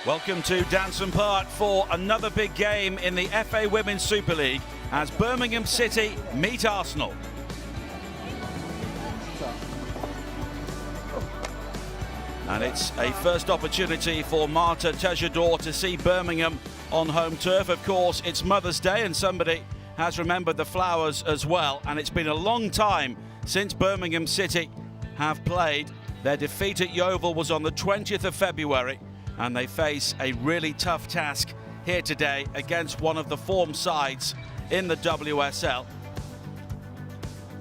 Welcome to Danson Park for another big game in the FA Women's Super League as Birmingham City meet Arsenal. And it's a first opportunity for Marta Tejador to see Birmingham on home turf. Of course, it's Mother's Day and somebody has remembered the flowers as well. And it's been a long time since Birmingham City have played. Their defeat at Yeovil was on the 20th of February. And they face a really tough task here today against one of the form sides in the WSL.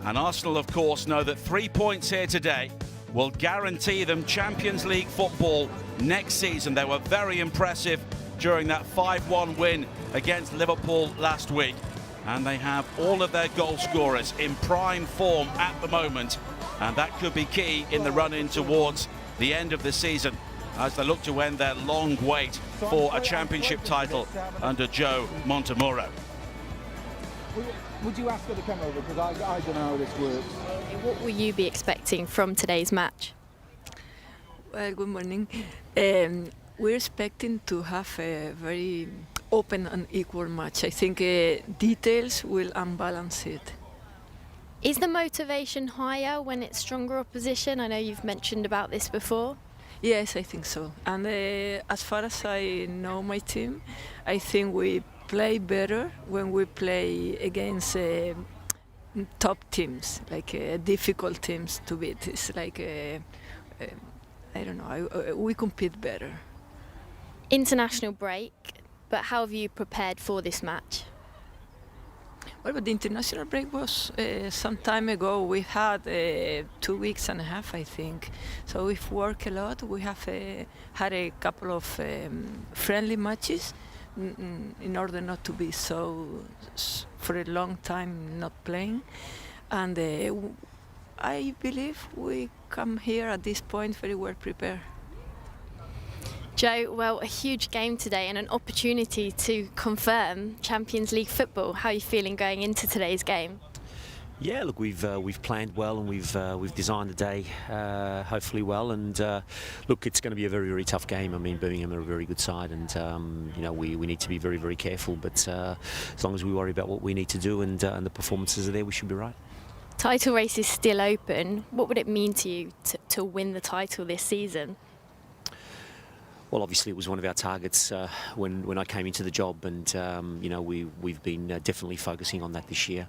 And Arsenal, of course, know that 3 points here today will guarantee them Champions League football next season. They were very impressive during that 5-1 win against Liverpool last week. And they have all of their goal scorers in prime form at the moment. And that could be key in the run-in towards the end of the season, as they look to end their long wait for a championship title under Joe Montemurro. Would you ask her to come over? Because I don't know how this works. What will you be expecting from today's match? Well, good morning. We're expecting to have a very open and equal match. I think details will unbalance it. Is the motivation higher when it's stronger opposition? I know you've mentioned about this before. Yes, I think so. And as far as I know my team, I think we play better when we play against top teams, like difficult teams to beat. It's like, I don't know, we compete better. International break, but how have you prepared for this match? Well, but the international break was some time ago. We had 2 weeks and a half, I think. So we've worked a lot. We have had a couple of friendly matches in order not to be so, for a long time, not playing. And I believe we come here at this point very well prepared. Joe, well, a huge game today and an opportunity to confirm Champions League football. How are you feeling going into today's game? Yeah, look, we've planned well and we've designed the day hopefully well, and look, it's going to be a very, very tough game. I mean, Birmingham are a very good side, and you know, we need to be very, very careful. But as long as we worry about what we need to do and the performances are there, we should be right. Title race is still open. What would it mean to you to win the title this season? Well, obviously it was one of our targets when I came into the job, and you know, we've been definitely focusing on that this year.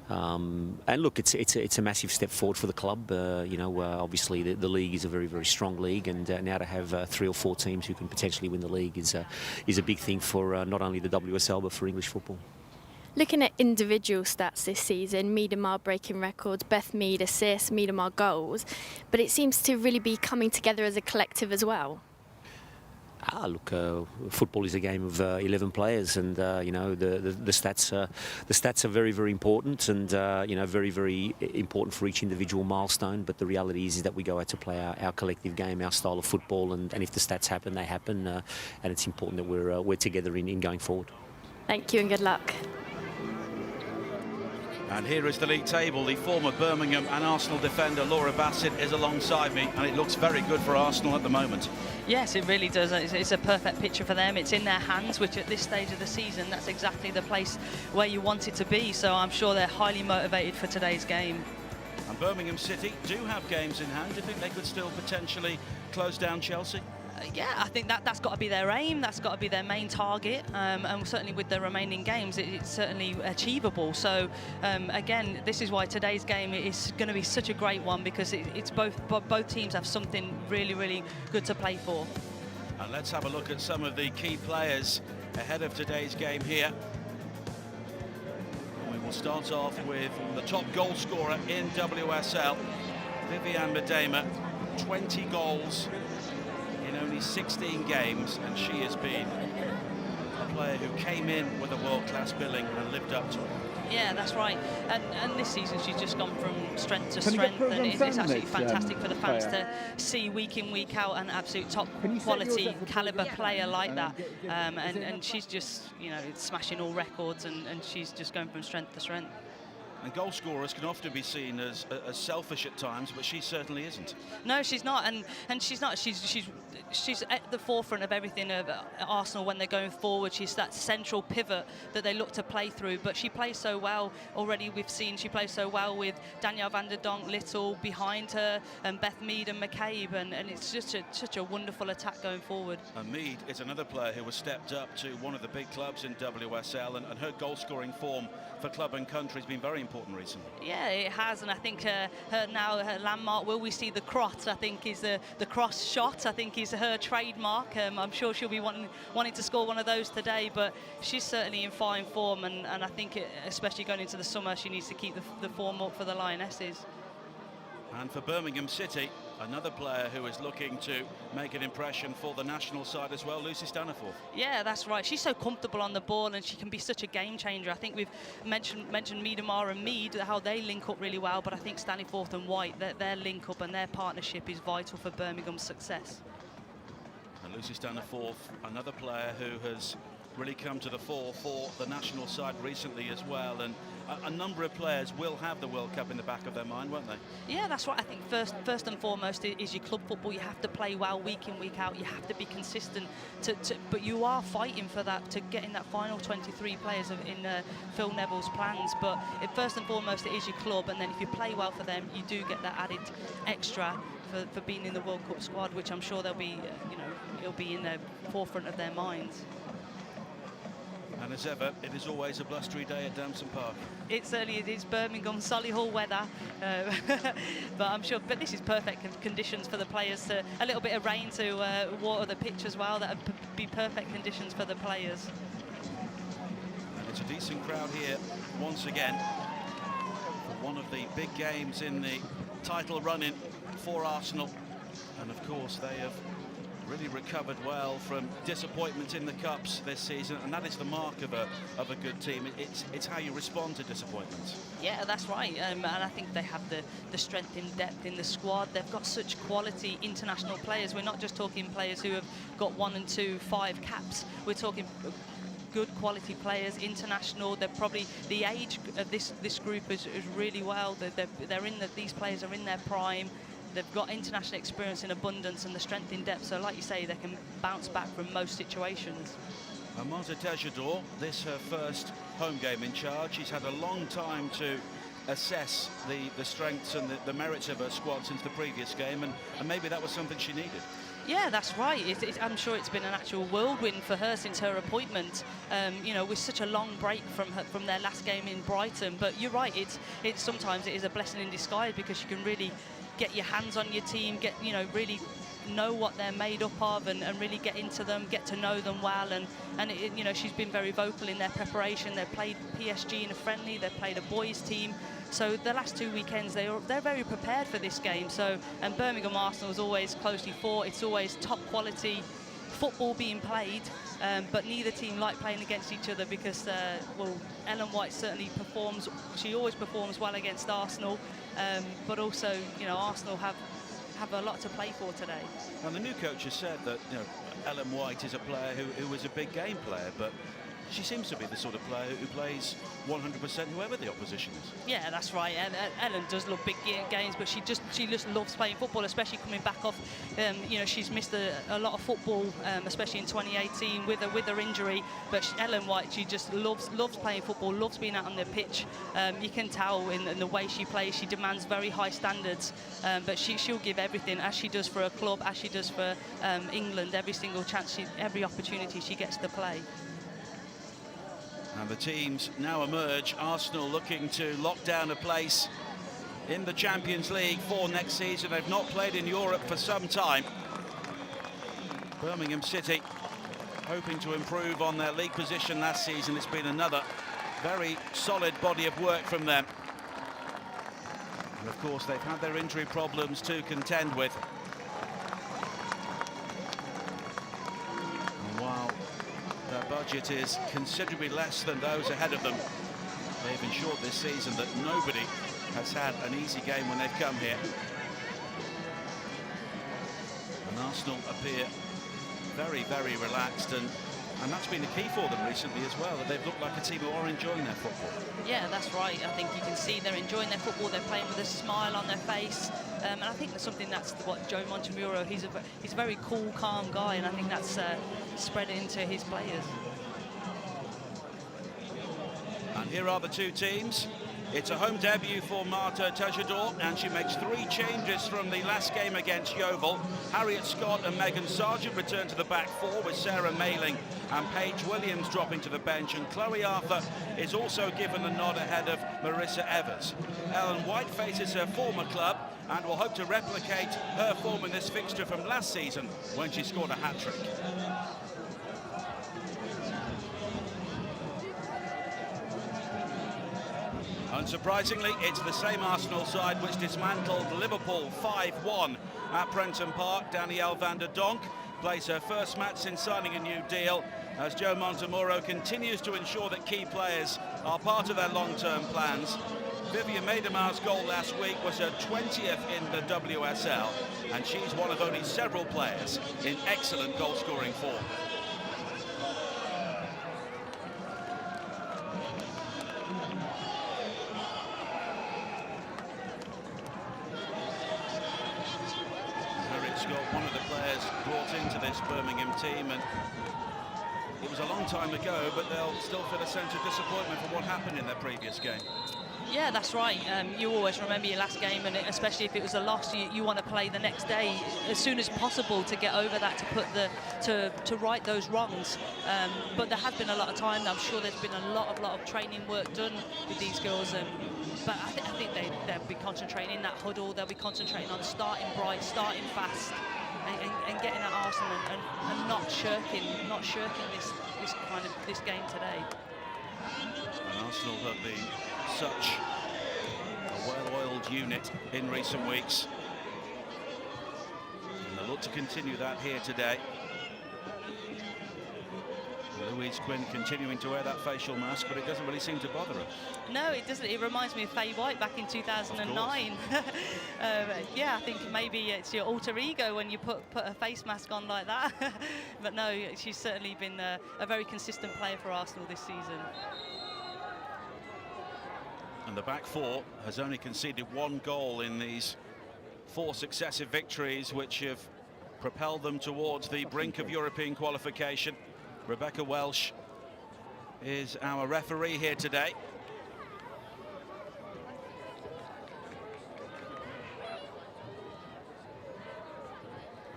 And look, it's a massive step forward for the club. You know, obviously the league is a very, very strong league, and now to have 3 or 4 teams who can potentially win the league is a big thing for not only the WSL but for English football. Looking at individual stats this season, Miedemar breaking records, Beth Mead assists, Miedemar goals, but it seems to really be coming together as a collective as well. Look, football is a game of 11 players, and you know, the stats are very, very important, and you know, very, very important for each individual milestone. But the reality is that we go out to play our collective game, our style of football, and if the stats happen, they happen, and it's important that we're together in going forward. Thank you and good luck. And here is the league table. The former Birmingham and Arsenal defender Laura Bassett is alongside me, and it looks very good for Arsenal at the moment. Yes, it really does. It's a perfect picture for them. It's in their hands, which at this stage of the season, that's exactly the place where you want it to be. So I'm sure they're highly motivated for today's game. And Birmingham City do have games in hand. Do you think they could still potentially close down Chelsea? Yeah, I think that's got to be their aim. That's got to be their main target, and certainly with the remaining games, it's certainly achievable. So again, this is why today's game is going to be such a great one, because it's both teams have something really, really good to play for. And let's have a look at some of the key players ahead of today's game here. We will start off with the top goal scorer in WSL, Vivianne Miedema, 20 goals in only 16 games, and she has been a player who came in with a world-class billing and lived up to it. Yeah, that's right. And this season she's just gone from strength to strength, and it's absolutely fantastic for the fans to see week in, week out an absolute top quality caliber player like that. And she's just, you know, smashing all records, and she's just going from strength to strength. And goal scorers can often be seen as selfish at times, but she certainly isn't. No, she's not, and she's not. She's at the forefront of everything of Arsenal when they're going forward. She's that central pivot that they look to play through. But she plays so well already. We've seen she plays so well with Danielle van der Donk, Little behind her, and Beth Mead and McCabe, and it's just such a wonderful attack going forward. And Mead is another player who has stepped up to one of the big clubs in WSL, and her goal-scoring form for club and country has been very important recently. Yeah, it has, and I think her landmark, will we see the cross, I think is the cross shot, I think is her trademark. I'm sure she'll be wanting to score one of those today, but she's certainly in fine form, and I think especially going into the summer, she needs to keep the form up for the Lionesses. And for Birmingham City, another player who is looking to make an impression for the national side as well, Lucy Staniforth. Yeah, that's right. She's so comfortable on the ball, and she can be such a game changer. I think we've mentioned Miedemar and Mead, how they link up really well, but I think Staniforth and White, their link up and their partnership is vital for Birmingham's success. And Lucy Staniforth, another player who has really come to the fore for the national side recently as well, and a number of players will have the World Cup in the back of their mind, won't they? Yeah, that's right. I think first and foremost is your club football. You have to play well week in, week out. You have to be consistent, but you are fighting for that, to get in that final 23 players in Phil Neville's plans. But first and foremost, it is your club, and then if you play well for them, you do get that added extra for being in the World Cup squad, which I'm sure they'll be, it'll be in the forefront of their minds. And as ever, it is always a blustery day at Damson Park. It certainly is. It's Birmingham Solihull weather, but I'm sure. But this is perfect conditions for the players. A little bit of rain to water the pitch as well. That would be perfect conditions for the players. And it's a decent crowd here once again for one of the big games in the title run-in for Arsenal. And of course, they have really recovered well from disappointment in the cups this season, and that is the mark of a good team. It's how you respond to disappointments. Yeah, that's right, and I think they have the strength in depth in the squad. They've got such quality international players. We're not just talking players who have got 1 and 2, 5 caps. We're talking good quality players, international. They're probably, the age of this group is really well. These players are in their prime. They've got international experience in abundance and the strength in depth, so like you say, they can bounce back from most situations. Marta Tejedor, this her first home game in charge. She's had a long time to assess the strengths and the merits of her squad since the previous game, and maybe that was something she needed. Yeah, that's right. I'm sure it's been an actual whirlwind for her since her appointment. With such a long break from their last game in Brighton. But you're right. It's sometimes it is a blessing in disguise, because you can really get your hands on your team, really know what they're made up of, and really get into them, get to know them well, and she's been very vocal in their preparation. They've played PSG in a friendly, they've played a boys team, so the last 2 weekends they're very prepared for this game. So, and Birmingham Arsenal is always closely fought. It's always top quality football being played, but neither team like playing against each other, because Ellen White certainly performs. She always performs well against Arsenal, but also Arsenal have a lot to play for today. And the new coach has said that Ellen White is a player who is a big game player, but she seems to be the sort of player who plays 100% whoever the opposition is. Yeah, that's right. Ellen does love big games, but she just loves playing football, especially coming back off. She's missed a lot of football, especially in 2018 with her injury. But Ellen White, she just loves playing football, loves being out on the pitch. You can tell in the way she plays. She demands very high standards, but she'll give everything, as she does for her club, as she does for England. Every single chance, every opportunity she gets to play. And the teams now emerge. Arsenal looking to lock down a place in the Champions League for next season. They've not played in Europe for some time. Birmingham City hoping to improve on their league position last season. It's been another very solid body of work from them. And of course, they've had their injury problems to contend with. And while their budget is considerably less than those ahead of them, they've ensured this season that nobody has had an easy game when they've come here. And Arsenal appear very, very relaxed, and And that's been the key for them recently as well, that they've looked like a team who are enjoying their football. Yeah, that's right. I think you can see they're enjoying their football. They're playing with a smile on their face, and I think that's something that's what Joe Montemuro. He's a very cool, calm guy, and I think that's spread into his players. And here are the two teams. It's a home debut for Marta Tajador, and she makes 3 changes from the last game against Yeovil. Harriet Scott and Megan Sargent return to the back 4, with Sarah Mayling and Paige Williams dropping to the bench, and Chloe Arthur is also given the nod ahead of Marissa Evers. Ellen White faces her former club and will hope to replicate her form in this fixture from last season when she scored a hat-trick. Unsurprisingly, it's the same Arsenal side which dismantled Liverpool 5-1 at Prenton Park. Danielle van der Donk plays her first match since signing a new deal, as Joe Montemuro continues to ensure that key players are part of their long-term plans. Vivian Maidemar's goal last week was her 20th in the WSL, and she's one of only several players in excellent goal-scoring form. One of the players brought into this Birmingham team, and it was a long time ago, but they'll still feel a sense of disappointment for what happened in their previous game. Yeah, that's right. You always remember your last game, and especially if it was a loss, you want to play the next day as soon as possible to get over that, to put to right those wrongs. But there has been a lot of time. I'm sure there's been a lot of training work done with these girls, but I think they'll be concentrating in that huddle. They'll be concentrating on starting bright, starting fast, and getting at Arsenal and not shirking this game today. And Arsenal have been such a well-oiled unit in recent weeks, and they'll look to continue that here today. Louise Quinn continuing to wear that facial mask, but it doesn't really seem to bother her. No, it doesn't. It reminds me of Faye White back in 2009. Yeah, I think maybe it's your alter ego when you put a face mask on like that. But no, she's certainly been a very consistent player for Arsenal this season. And the back 4 has only conceded 1 goal in these 4 successive victories, which have propelled them towards the brink of European qualification. Rebecca Welsh is our referee here today.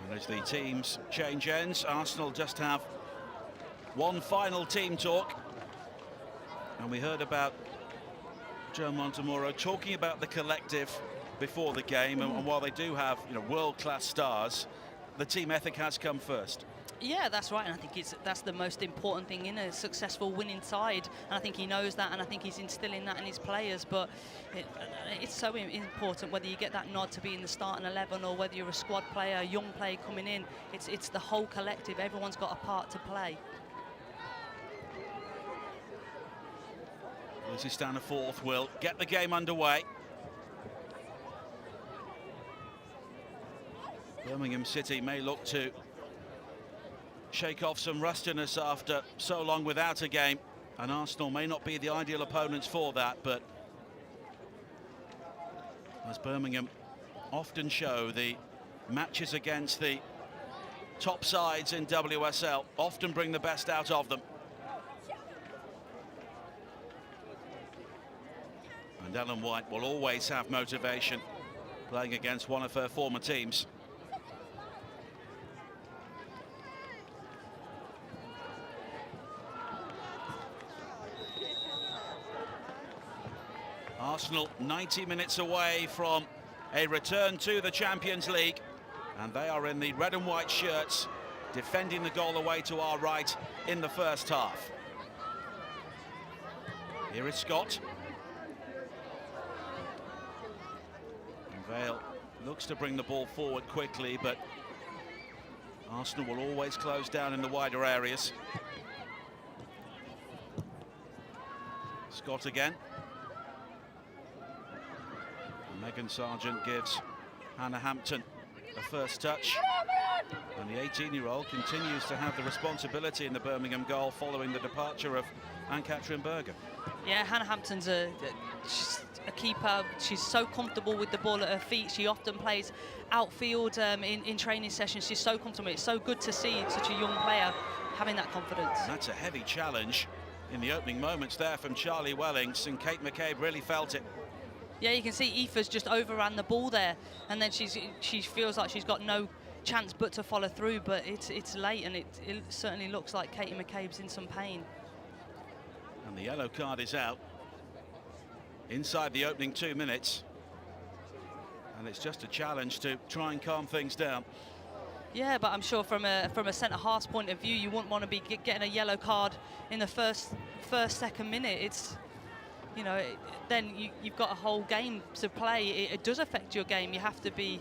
And as the teams change ends, Arsenal just have one final team talk. And we heard about Joe Montemuro talking about the collective before the game, and while they do have world-class stars, the team ethic has come first. Yeah, that's right, and I think that's the most important thing in a successful winning side, and I think he knows that, and I think he's instilling that in his players. But it's so important whether you get that nod to be in the starting 11 or whether you're a squad player, a young player coming in. It's the whole collective. Everyone's got a part to play. Lucy Staniforth will get the game underway. Birmingham City may look to shake off some rustiness after so long without a game, and Arsenal may not be the ideal opponents for that, but as Birmingham often show, the matches against the top sides in WSL often bring the best out of them. And Ellen White will always have motivation playing against one of her former teams. Arsenal 90 minutes away from a return to the Champions League, and they are in the red and white shirts, defending the goal away to our right in the first half. Here is Scott. And Vale looks to bring the ball forward quickly, but Arsenal will always close down in the wider areas. Scott again. Megan Sargent gives Hannah Hampton a first touch. And the 18-year-old continues to have the responsibility in the Birmingham goal following the departure of Ann-Katrin Berger. Yeah, Hannah Hampton's she's a keeper. She's so comfortable with the ball at her feet. She often plays outfield in training sessions. She's so comfortable. It's so good to see such a young player having that confidence. And that's a heavy challenge in the opening moments there from Charlie Wellings, and Kate McCabe really felt it. Yeah, you can see Aoife's just overran the ball there, and then she feels like she's got no chance but to follow through, but it's late, and it certainly looks like Katie McCabe's in some pain. And the yellow card is out inside the opening 2 minutes, and it's just a challenge to try and calm things down. Yeah, but I'm sure from a centre half's point of view, you wouldn't want to be getting a yellow card in the second minute. It's, you know, then you've got a whole game to play. It does affect your game. You have to be,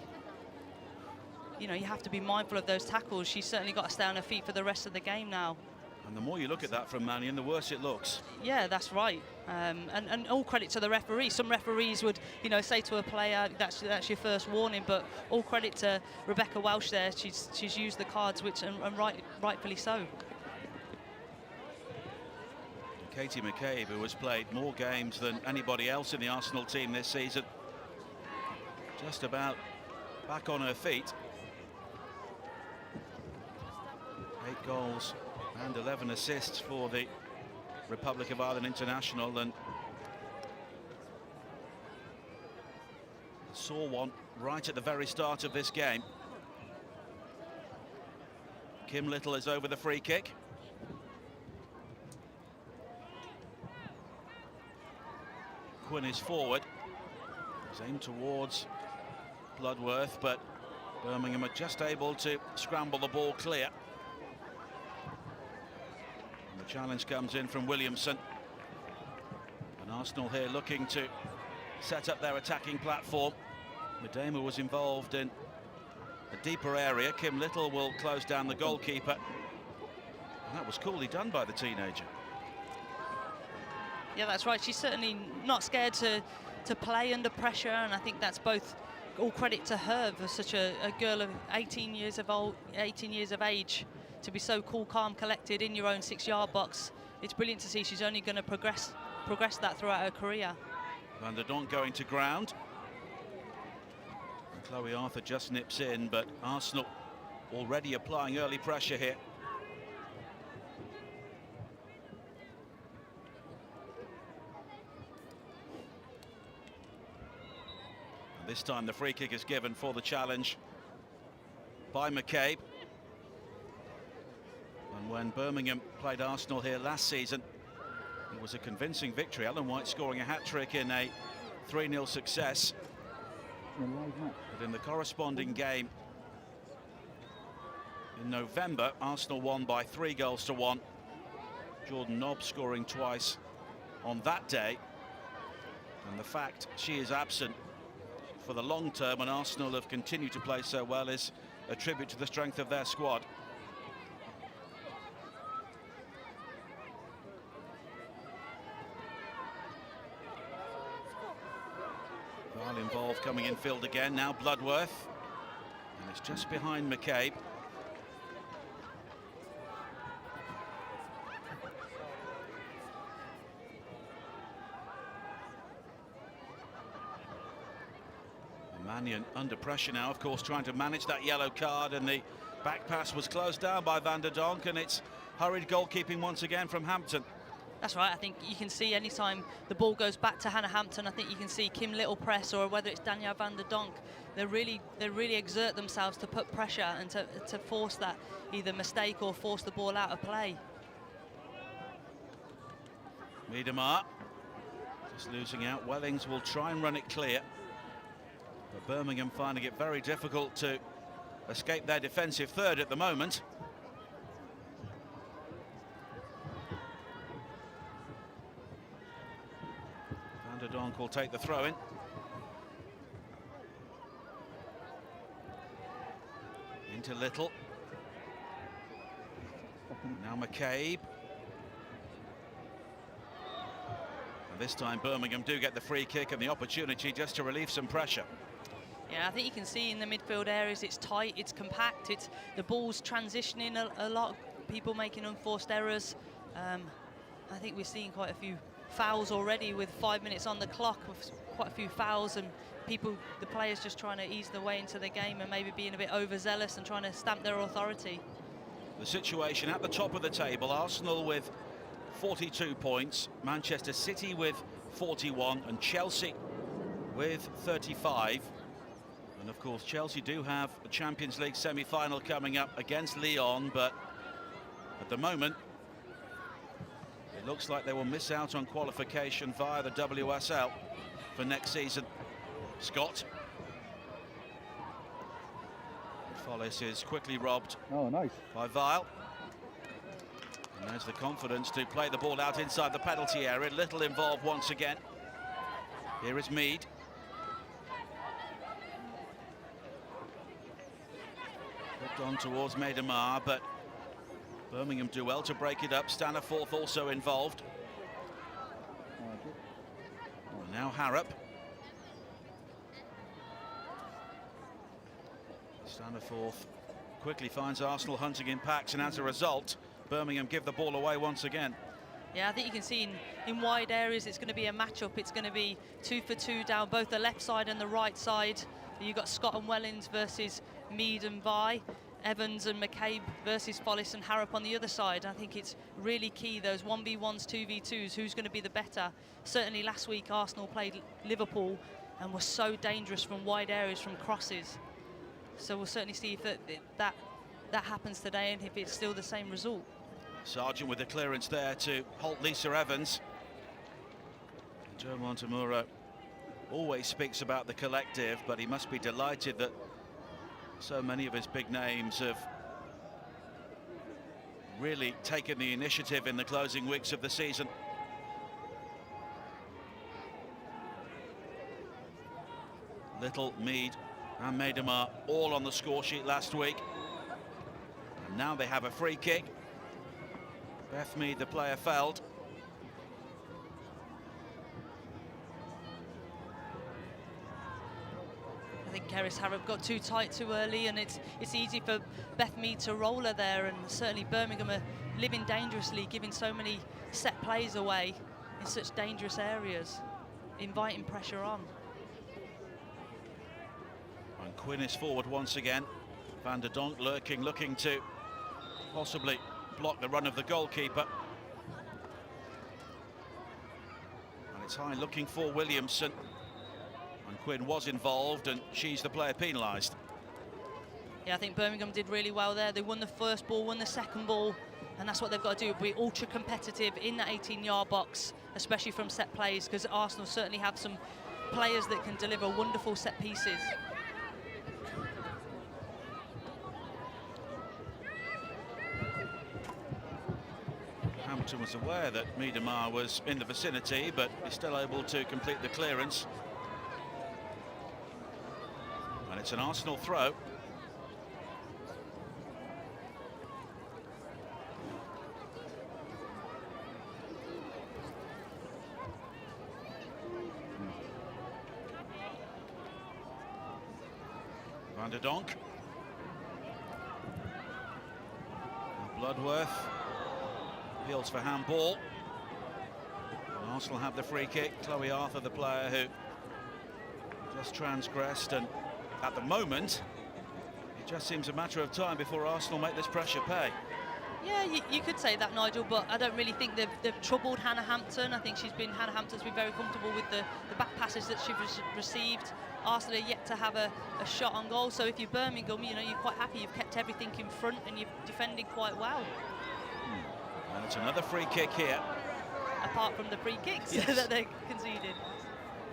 you know, you have to be mindful of those tackles. She's certainly got to stay on her feet for the rest of the game now. And the more you look at that from Mannion, the worse it looks. Yeah, that's right. And all credit to the referee. Some referees would, you know, say to a player, that's your first warning. But all credit to Rebecca Welsh there. She's used the cards, and rightfully so. Katie McCabe, who has played more games than anybody else in the Arsenal team this season, just about back on her feet. 8 goals and 11 assists for the Republic of Ireland international, and saw one right at the very start of this game. Kim Little is over the free kick. Quinn is forward. It's aimed towards Bloodworth, but Birmingham are just able to scramble the ball clear. And the challenge comes in from Williamson. And Arsenal here looking to set up their attacking platform. Medema was involved in a deeper area. Kim Little will close down the goalkeeper. And that was coolly done by the teenager. Yeah, that's right. She's certainly not scared to play under pressure, and I think that's both all credit to her for such a girl of 18 years of age, to be so cool, calm, collected in your own 6-yard box. It's brilliant to see. She's only going to progress that throughout her career. Van der Donk going to ground. And Chloe Arthur just nips in, but Arsenal already applying early pressure here. This time the free kick is given for the challenge by McCabe. And when Birmingham played Arsenal here last season, it was a convincing victory. Ellen White scoring a hat-trick in a 3-0 success. But in the corresponding game in November, Arsenal won by 3-1. Jordan Nobbs scoring twice on that day. And the fact she is absent for the long term, and Arsenal have continued to play so well, is a tribute to the strength of their squad. Val involved coming in field again, now Bloodworth, and it's just behind McCabe. Mannion under pressure now, of course, trying to manage that yellow card, and the back pass was closed down by Van der Donk, and it's hurried goalkeeping once again from Hampton. That's right. I think you can see anytime the ball goes back to Hannah Hampton, I think you can see Kim Little press, or whether it's Danielle Van der Donk, they really exert themselves to put pressure and to force that either mistake or force the ball out of play. Miedemar just losing out. Wellings will try and run it clear, but Birmingham finding it very difficult to escape their defensive third at the moment. Van der Donk will take the throw in. Into Little. Now McCabe. And this time Birmingham do get the free kick and the opportunity just to relieve some pressure. Yeah, I think you can see in the midfield areas it's tight, it's compact, it's the ball's transitioning a lot, people making unforced errors. I think we're seeing quite a few fouls already with 5 minutes on the clock, with quite a few fouls, and the players just trying to ease their way into the game and maybe being a bit overzealous and trying to stamp their authority. The situation at the top of the table, Arsenal with 42 points, Manchester City with 41 and Chelsea with 35. And of course Chelsea do have a Champions League semi-final coming up against Lyon, but at the moment it looks like they will miss out on qualification via the WSL for next season. Scott. Follis is quickly robbed by Vile. And there's the confidence to play the ball out inside the penalty area. Little involved once again. Here is Mead. Hooked on towards Medemar, but Birmingham do well to break it up. Staniforth also involved. And now Harrop. Staniforth quickly finds Arsenal hunting in packs, and as a result, Birmingham give the ball away once again. Yeah, I think you can see in wide areas it's going to be a matchup. It's going to be 2 for 2 down both the left side and the right side. You've got Scott and Wellings versus Mead and Vi, Evans and McCabe versus Follis and Harrop on the other side. I think it's really key, those 1v1s, 2v2s, who's going to be the better. Certainly last week Arsenal played Liverpool and was so dangerous from wide areas, from crosses. So we'll certainly see if that happens today and if it's still the same result. Sargent with the clearance there to halt Lisa Evans. Joe Montemuro always speaks about the collective, but he must be delighted that so many of his big names have really taken the initiative in the closing weeks of the season. Little, Mead and Medemar all on the score sheet last week. And now they have a free kick. Beth Mead, the player, fouled. I think Keris Harrop got too tight too early, and it's easy for Beth Mead to roll her there, and certainly Birmingham are living dangerously, giving so many set plays away in such dangerous areas, inviting pressure on. And Quinn is forward once again. Van der Donk lurking, looking to possibly block the run of the goalkeeper. And it's high looking for Williamson. And Quinn was involved, and she's the player penalised. Yeah, I think Birmingham did really well there. They won the first ball, won the second ball, and that's what they've got to do, be ultra competitive in that 18-yard box, especially from set plays, because Arsenal certainly have some players that can deliver wonderful set pieces. Hampton was aware that Medemar was in the vicinity, but he's still able to complete the clearance. And it's an Arsenal throw. Van der Donk. Bloodworth appeals for handball. And Arsenal have the free kick. Chloe Arthur, the player who just transgressed, and at the moment it just seems a matter of time before Arsenal make this pressure pay. Yeah, you could say that, Nigel, but I don't really think they've troubled Hannah Hampton. I think Hannah Hampton's been very comfortable with the back passes that she's received. Arsenal are yet to have a shot on goal, so if you're Birmingham, you know, you're quite happy. You've kept everything in front and you've defended quite well. And it's another free kick here. Apart from the free kicks Yes. that they conceded.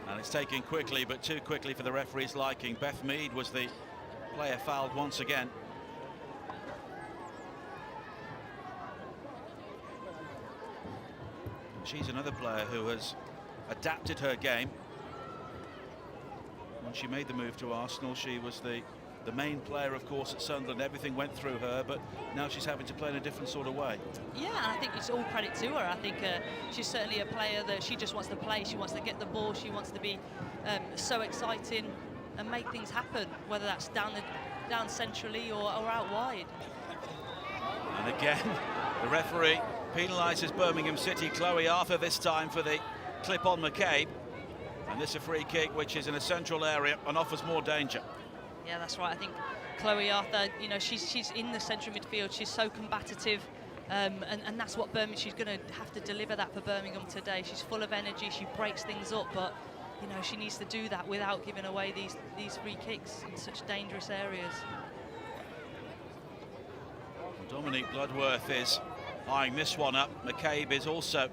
And it's taken quickly, but too quickly for the referee's liking. Beth Mead was the player fouled once again. And she's another player who has adapted her game. When she made the move to Arsenal, she was the main player, of course, at Sunderland. Everything went through her, but now she's having to play in a different sort of way. Yeah, and I think it's all credit to her. I think she's certainly a player that she just wants to play. She wants to get the ball. She wants to be so exciting. and make things happen, whether that's down centrally or out wide. And again, the referee penalises Birmingham City. Chloe Arthur this time for the clip on McCabe. And this is a free kick which is in a central area and offers more danger. Yeah, that's right. I think Chloe Arthur, you know, she's in the central midfield. She's so combative, and that's what Birmingham. She's going to have to deliver that for Birmingham today. She's full of energy. She breaks things up, but you know she needs to do that without giving away these free kicks in such dangerous areas. Dominique Bloodworth is eyeing this one up. McCabe is also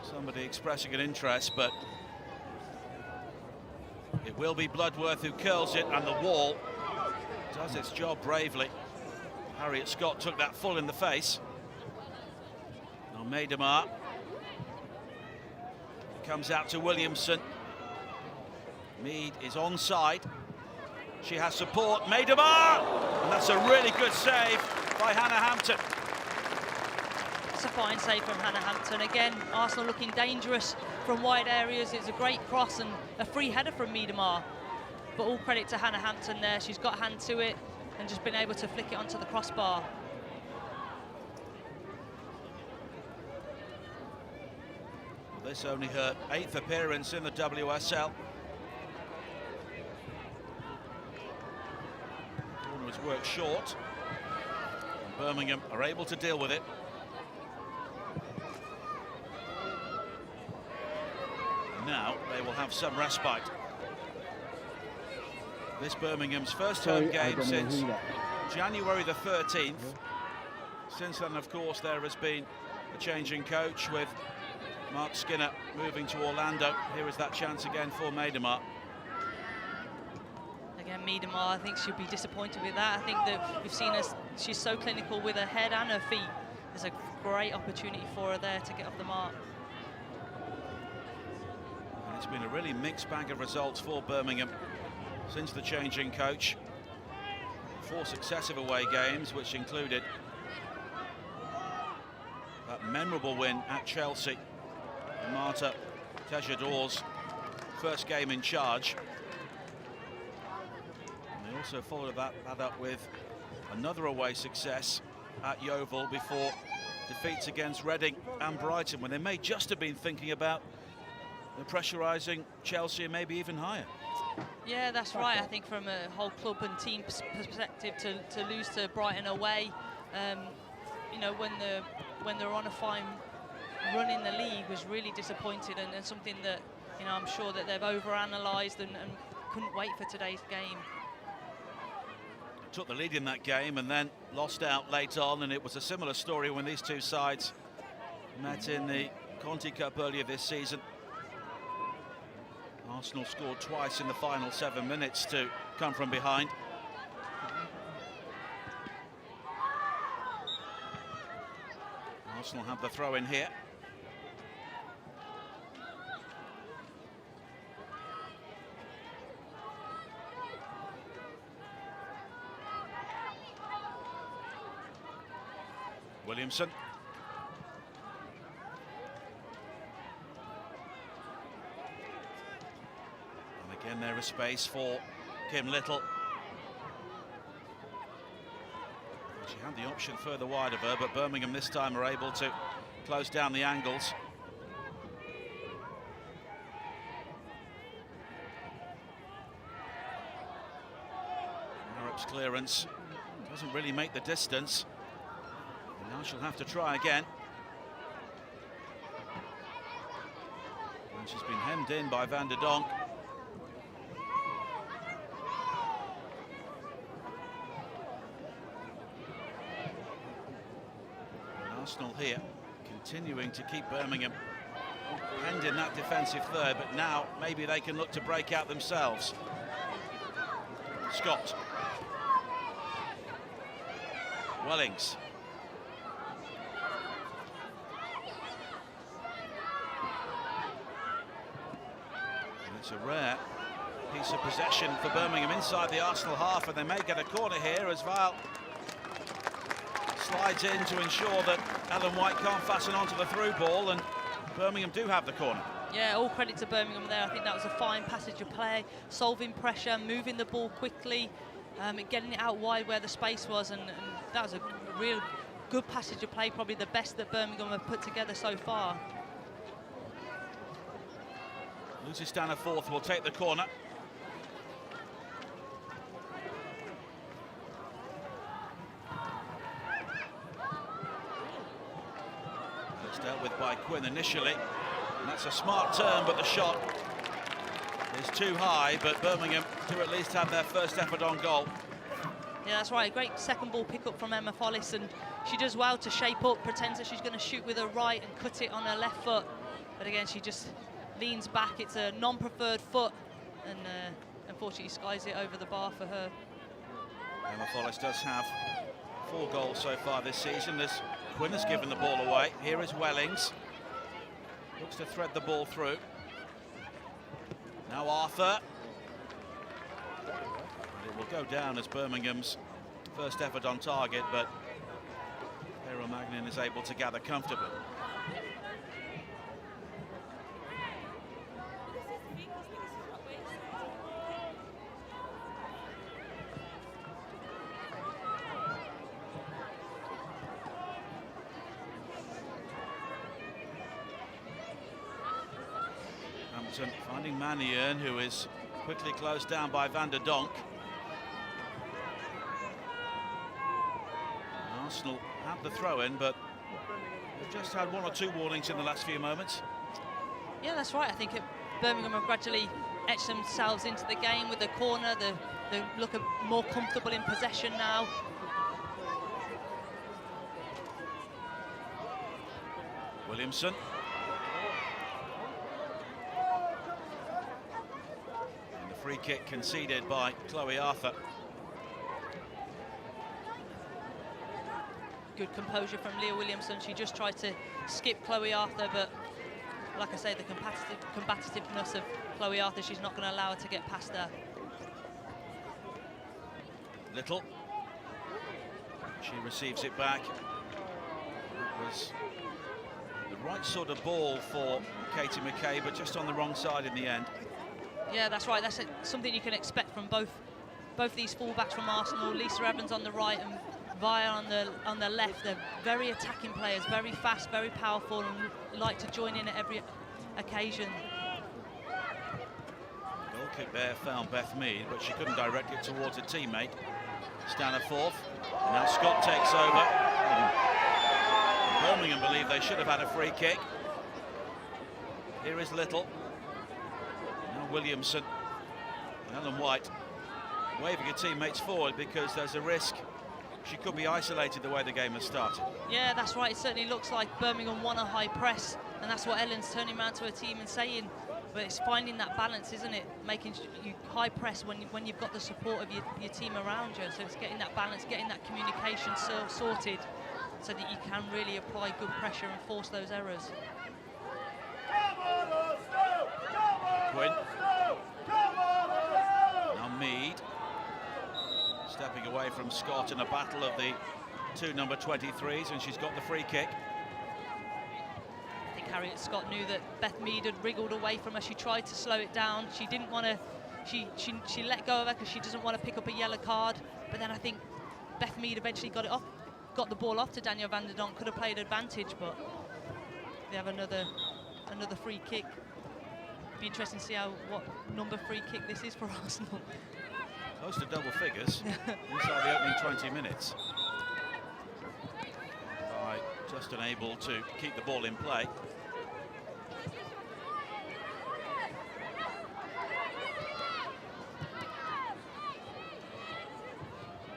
somebody expressing an interest, but it will be Bloodworth who curls it, and the wall does its job bravely. Harriet Scott took that full in the face. Now Maidemar comes out to Williamson. Mead is onside. She has support. Maidemar! And that's a really good save by Hannah Hampton. It's a fine save from Hannah Hampton. Again, Arsenal looking dangerous from wide areas. It's a great cross and a free header from Maidemar. But all credit to Hannah Hampton there. She's got a hand to it and just been able to flick it onto the crossbar. Well, this only her 8th appearance in the WSL. The corner was worked short. And Birmingham are able to deal with it. Now they will have some respite. This Birmingham's first home game since January the 13th. Since then, of course, there has been a change in coach with Mark Skinner moving to Orlando. Here is that chance again for Maidemar. Again, Maidemar, I think she'll be disappointed with that. I think that we've seen her, she's so clinical with her head and her feet. There's a great opportunity for her there to get off the mark. And it's been a really mixed bag of results for Birmingham since the change in coach. 4 successive away games, which included that memorable win at Chelsea, Marta Tejedor's first game in charge. And they also followed that up with another away success at Yeovil before defeats against Reading and Brighton, when they may just have been thinking about the pressurising Chelsea and maybe even higher. Yeah, that's right. I think from a whole club and team perspective, to lose to Brighton away, you know, when they're on a fine run in the league, was really disappointed, and something that, you know, I'm sure that they've overanalyzed and couldn't wait for today's game. Took the lead in that game and then lost out late on, and it was a similar story when these two sides met in the Conti Cup earlier this season. Arsenal scored twice in the final 7 minutes to come from behind. Arsenal have the throw in here. Williamson. And again there is space for Kim Little. She had the option further wide of her, but Birmingham this time are able to close down the angles. Harrop's clearance doesn't really make the distance. And now she'll have to try again. And she's been hemmed in by Van der Donk. Arsenal here continuing to keep Birmingham penned in that defensive third, but now maybe they can look to break out themselves. Scott. Wellings. And it's a rare piece of possession for Birmingham inside the Arsenal half, and they may get a corner here as Val slides in to ensure that Ellen White can't fasten onto the through ball, and Birmingham do have the corner. Yeah, all credit to Birmingham there. I think that was a fine passage of play, solving pressure, moving the ball quickly, and getting it out wide where the space was, and that was a real good passage of play, probably the best that Birmingham have put together so far. Lucy Staniforth will take the corner. It's dealt with by Quinn initially, and that's a smart turn, but the shot is too high, but Birmingham do at least have their first effort on goal. Yeah, that's right. A great second ball pick up from Emma Follis, and she does well to shape up, pretends that she's going to shoot with her right and cut it on her left foot. But again, she just leans back. It's a non-preferred foot, and unfortunately skies it over the bar for her. Emma Follis does have 4 goals so far this season as Quinn has given the ball away. Here is Wellings. Looks to thread the ball through. Now Arthur. It will go down as Birmingham's first effort on target, but Hero Magnin is able to gather comfortably. Hampton finding Manion, who is quickly closed down by Van der Donk. Arsenal had the throw-in, but they've just had 1 or 2 warnings in the last few moments. Yeah, that's right. I think Birmingham have gradually etched themselves into the game with the corner. They look more comfortable in possession now. Williamson. And the free kick conceded by Chloe Arthur. Good composure from Leah Williamson. She just tried to skip Chloe Arthur, but like I say, the combativeness of Chloe Arthur, she's not going to allow her to get past her. Little. She receives it back. That was the right sort of ball for Katie McKay, but just on the wrong side in the end. Yeah, that's right. That's something you can expect from both these fullbacks from Arsenal. Lisa Evans on the right and Via on the left. They're very attacking players, very fast, very powerful, and like to join in at every occasion. Goal kick there found Beth Mead, but she couldn't direct it towards a teammate. Staniforth. Now Scott takes over. Birmingham believe they should have had a free kick. Here is Little. Now Williamson. Ellen White waving her teammates forward because there's a risk she could be isolated the way the game has started. Yeah, that's right. It certainly looks like Birmingham want a high press, and that's what Ellen's turning around to her team and saying. But it's finding that balance, isn't it? Making you high press when you've got the support of your team around you. So it's getting that balance, getting that communication sorted, so that you can really apply good pressure and force those errors. Quinn. Now Mead. Stepping away from Scott in a battle of the 2 number 23s, and she's got the free kick. I think Harriet Scott knew that Beth Mead had wriggled away from her. She tried to slow it down. She didn't want to. She let go of her because she doesn't want to pick up a yellow card. But then I think Beth Mead eventually got the ball off to Danielle Van der Donk. Could have played advantage, but they have another free kick. Be interesting to see what number free kick this is for Arsenal. Close to double figures inside the opening 20 minutes. By just unable to keep the ball in play.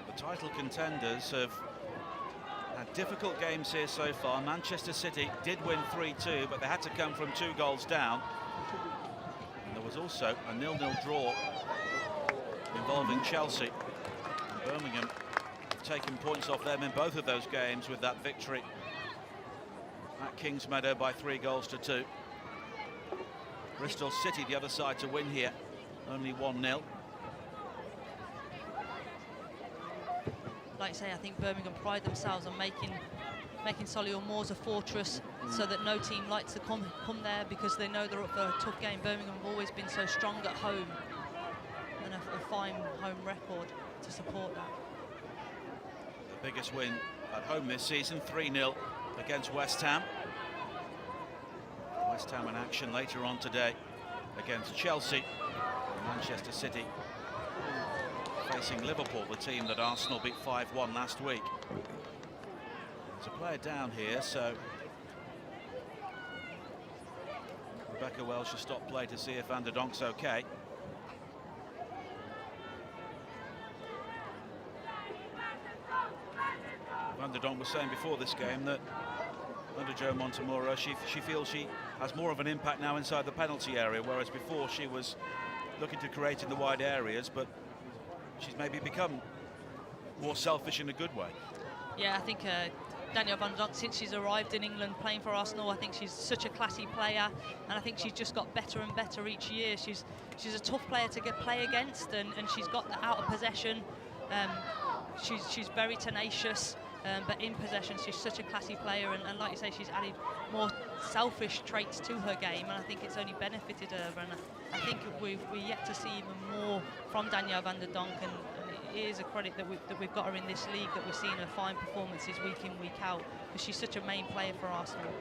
The title contenders have had difficult games here so far. Manchester City did win 3-2, but they had to come from 2 goals down. And there was also a 0-0 draw involving Chelsea. And Birmingham have taken points off them in both of those games with that victory at Kingsmeadow by 3-2. Bristol City the other side to win here, only 1-0. Like I say, I think Birmingham pride themselves on making making Solihull Moors a fortress so that no team likes to come there because they know they're up for a tough game. Birmingham have always been so strong at home, and a fine home record to support that. The biggest win at home this season, 3-0 against West Ham. West Ham in action later on today against Chelsea. Manchester City facing Liverpool, the team that Arsenal beat 5-1 last week. There's a player down here, so Rebecca Welsh has stopped play to see if Van der Donk's okay. Van der Donk was saying before this game that under Joe Montemurro, she feels she has more of an impact now inside the penalty area, whereas before she was looking to create in the wide areas, but she's maybe become more selfish in a good way. Yeah, I think Danielle Van der Donk, since she's arrived in England playing for Arsenal, I think she's such a classy player, and I think she's just got better and better each year. She's a tough player to play against, and she's got the out of possession. She's very tenacious. But in possession, she's such a classy player, and like you say, she's added more selfish traits to her game, and I think it's only benefited her. And I think we're yet to see even more from Danielle Van der Donk, and it is a credit that we've got her in this league, that we're seeing her fine performances week in, week out, because she's such a main player for Arsenal.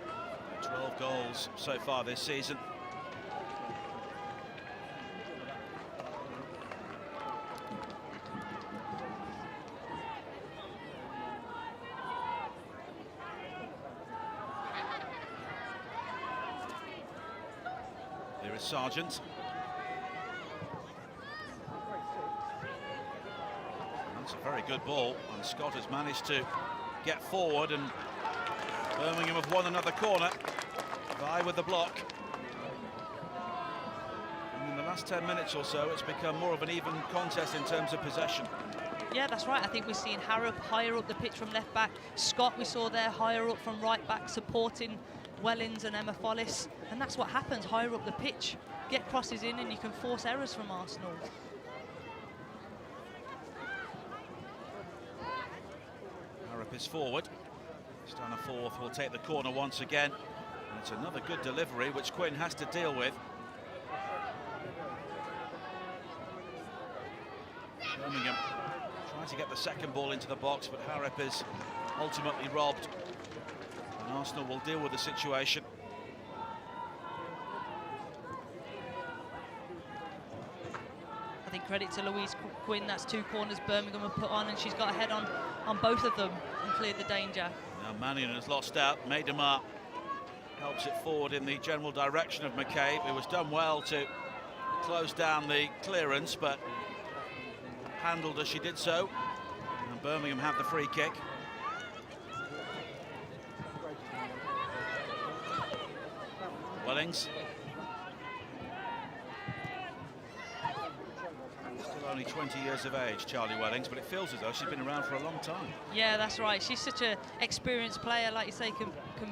12 goals so far this season. Here is Sargent. That's a very good ball, and Scott has managed to get forward, and Birmingham have won another corner. Vi with the block. And in the last 10 minutes or so, it's become more of an even contest in terms of possession. Yeah, that's right. I think we're seeing Harrop higher up the pitch from left back. Scott, we saw there higher up from right back, supporting Wellens and Emma Follis, and that's what happens higher up the pitch. Get crosses in and you can force errors from Arsenal. Harrop is forward. Stana Forth will take the corner once again, and it's another good delivery which Quinn has to deal with. Birmingham trying to get the second ball into the box, but Harrop is ultimately robbed. And Arsenal will deal with the situation. I think credit to Louise Quinn, that's 2 corners Birmingham have put on, and she's got a head on both of them and cleared the danger. Now Mannion has lost out. Maidemar helps it forward in the general direction of McCabe, who has done well to close down the clearance, but handled as she did so. And Birmingham have the free kick. Wellings. Still only 20 years of age, Charlie Wellings, but it feels as though she's been around for a long time. Yeah, that's right. She's such an experienced player, like you say,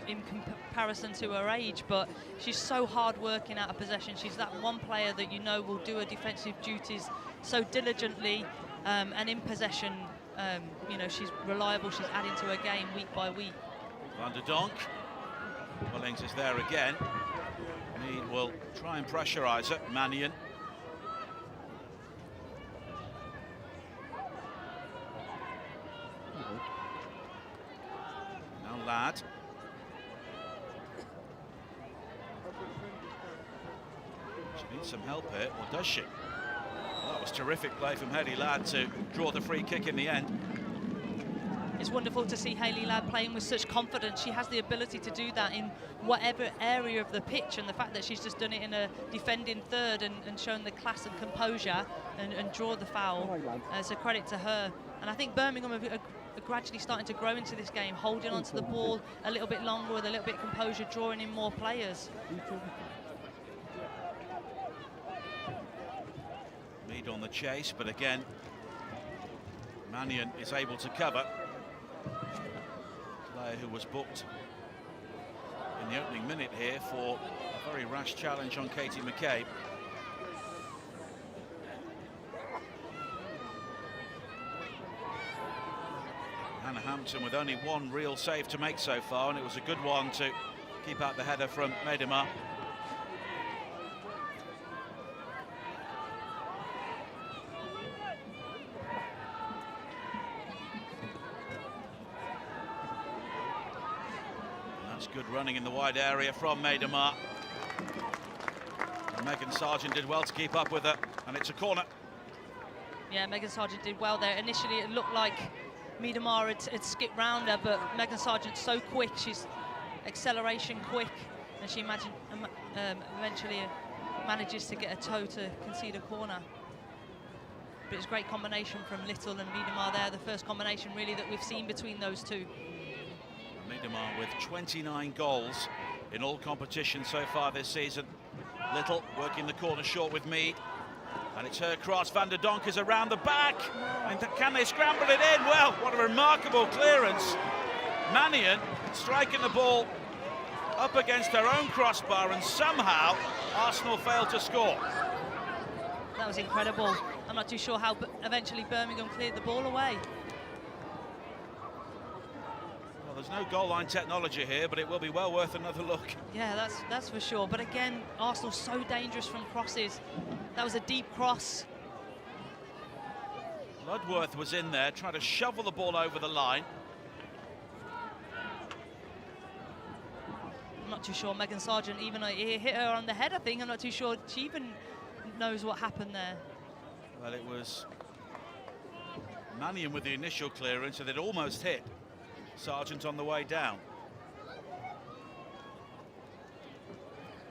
in comparison to her age, but she's so hard working out of possession. She's that one player that you know will do her defensive duties so diligently, and in possession, you know, she's reliable. She's adding to her game week by week. Van der Donk. Wellings is there again. Mead will try and pressurise her. Mannion. Now Ladd. She needs some help here, or does she? Well, that was terrific play from Hayley Ladd to draw the free kick in the end. It's wonderful to see Hayley Ladd playing with such confidence. She has the ability to do that in whatever area of the pitch, and the fact that she's just done it in a defending third and shown the class and composure and draw the foul, it's a credit to her. And I think Birmingham are gradually starting to grow into this game, holding onto the ball a little bit longer with a little bit of composure, drawing in more players. Mead on the chase, but again, Mannion is able to cover. Player who was booked in the opening minute here for a very rash challenge on Katie McCabe. Hannah Hampton with only one real save to make so far, and it was a good one to keep out the header from Medema. That's good running in the wide area from Medema. Megan Sargent did well to keep up with her, and it's a corner. Yeah, Megan Sargent did well there. Initially, it looked like Miedemar had skipped round her, but Megan Sargent's so quick. She's acceleration quick, and she eventually manages to get a toe to concede a corner. But it's a great combination from Little and Miedemar there. The first combination, really, that we've seen between those two. Miedemar with 29 goals in all competitions so far this season. Little working the corner short with Mead. And it's her cross. Van der Donk is around the back. And can they scramble it in? Well, what a remarkable clearance. Mannion striking the ball up against their own crossbar, and somehow Arsenal failed to score. That was incredible. I'm not too sure how eventually Birmingham cleared the ball away. Well, there's no goal line technology here, but it will be well worth another look. Yeah, that's for sure. But again, Arsenal's so dangerous from crosses. That was a deep cross. Ludworth was in there trying to shovel the ball over the line. I'm not too sure Megan Sargent, even though he hit her on the head, I think, I'm not too sure she even knows what happened there. Well, it was Mannion with the initial clearance, and it almost hit Sargent on the way down.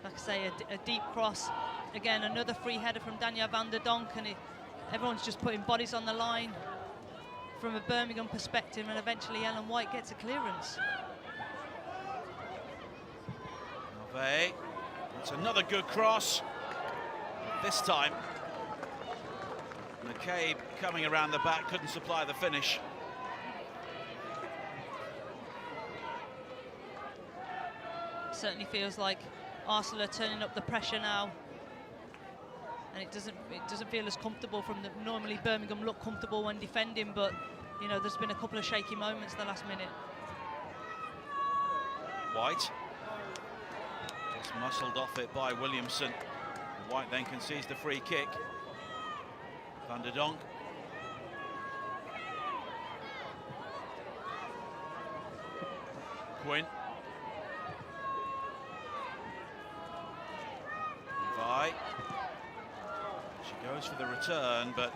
Like I say, a deep cross. Again, another free header from Danielle van der Donk, and everyone's just putting bodies on the line from a Birmingham perspective, and eventually Ellen White gets a clearance. Alvey, that's another good cross. This time, McCabe coming around the back, couldn't supply the finish. Certainly feels like Arsenal are turning up the pressure now, and it doesn't feel as comfortable from the. Normally Birmingham look comfortable when defending, but you know there's been a couple of shaky moments the last minute. White just muscled off it by Williamson. White then concedes the free kick. Van der Donk. Quinn. Vi. She goes for the return, but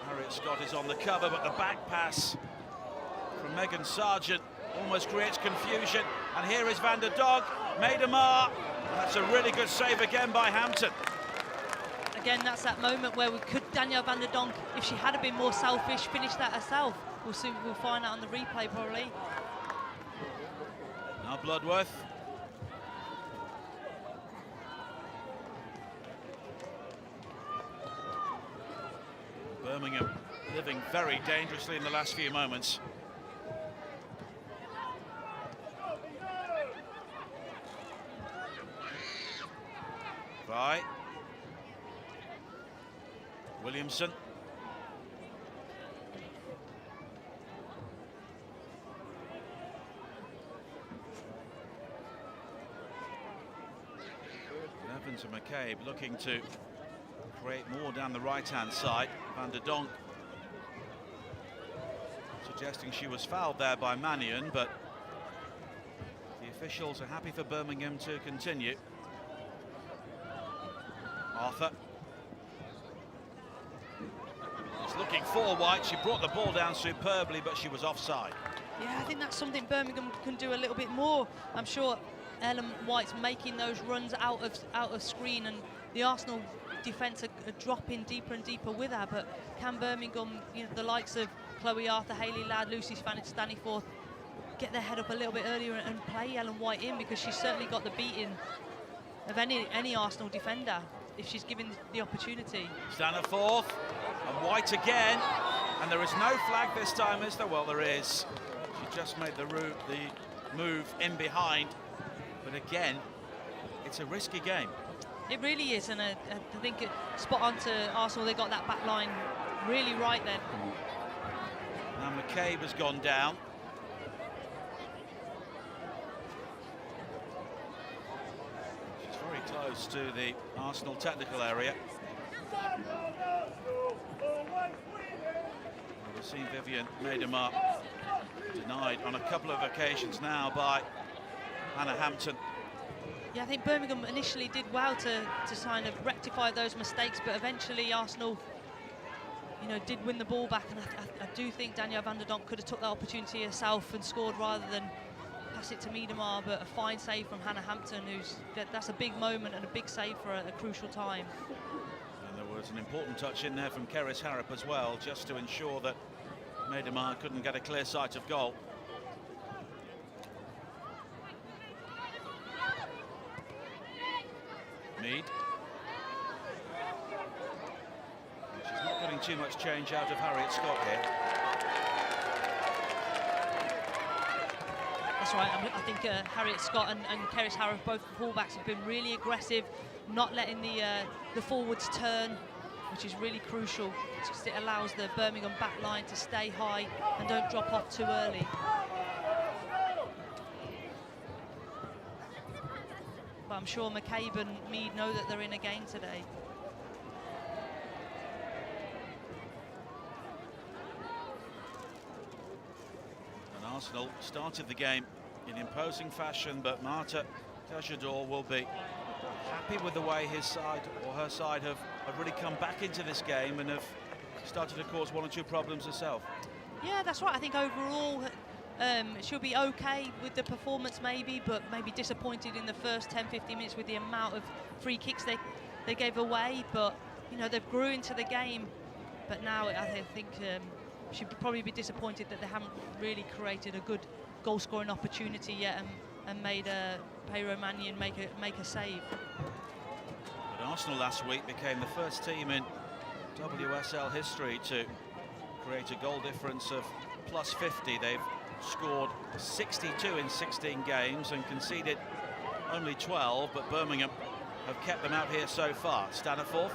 Harriet Scott is on the cover, but the back pass from Megan Sargent almost creates confusion. And here is Van der Donk, Miedemar. That's a really good save again by Hampton. Again, that's that moment where Danielle van der Donk, if she had been more selfish, finish that herself. We'll find out on the replay probably. Now Bloodworth. Birmingham living very dangerously in the last few moments. Right. Williamson. Evans and McCabe looking to create more down the right-hand side. Van der Donk suggesting she was fouled there by Mannion, but the officials are happy for Birmingham to continue. Arthur. She's looking for White. She brought the ball down superbly, but she was offside. Yeah, I think that's something Birmingham can do a little bit more. I'm sure Ellen White's making those runs out of screen, and the Arsenal defence are dropping deeper and deeper with her. But can Birmingham, you know, the likes of Chloe Arthur, Hayley Ladd, Lucy Staniforth, get their head up a little bit earlier and play Ellen White in, because she's certainly got the beating of any Arsenal defender if she's given the opportunity. Staniforth and White again, and there is no flag this time, is there? Well, there is. She just made the move in behind, but again, it's a risky game. It really is, and I think spot on to Arsenal. They got that back line really right then. And McCabe has gone down. She's very close to the Arsenal technical area. We've seen Vivian Miedema denied on a couple of occasions now by Hannah Hampton. Yeah, I think Birmingham initially did well to kind of rectify those mistakes, but eventually Arsenal, you know, did win the ball back, and I do think Danielle van der Donk could have took that opportunity herself and scored rather than pass it to Miedema, but a fine save from Hannah Hampton, that's a big moment and a big save for a crucial time. And there was an important touch in there from Keris Harrop as well, just to ensure that Miedema couldn't get a clear sight of goal. Mead. She's not getting too much change out of Harriet Scott here. That's right. I think Harriet Scott and Keris Harrop, both fullbacks, have been really aggressive, not letting the forwards turn, which is really crucial because it allows the Birmingham back line to stay high and don't drop off too early. But I'm sure McCabe and Mead know that they're in a game today. And Arsenal started the game in imposing fashion, but Marta Tajador will be happy with the way his side or her side have really come back into this game and have started to cause one or two problems herself. Yeah, that's right. I think overall she'll be okay with the performance maybe, but maybe disappointed in the first 10-15 minutes with the amount of free kicks they gave away. But you know, they've grew into the game, but now I think she'd probably be disappointed that they haven't really created a good goal scoring opportunity yet and made Pedro Mannion make a save. But Arsenal last week became the first team in WSL history to create a goal difference of plus 50. They've scored 62 in 16 games and conceded only 12, but Birmingham have kept them out here so far. Staniforth.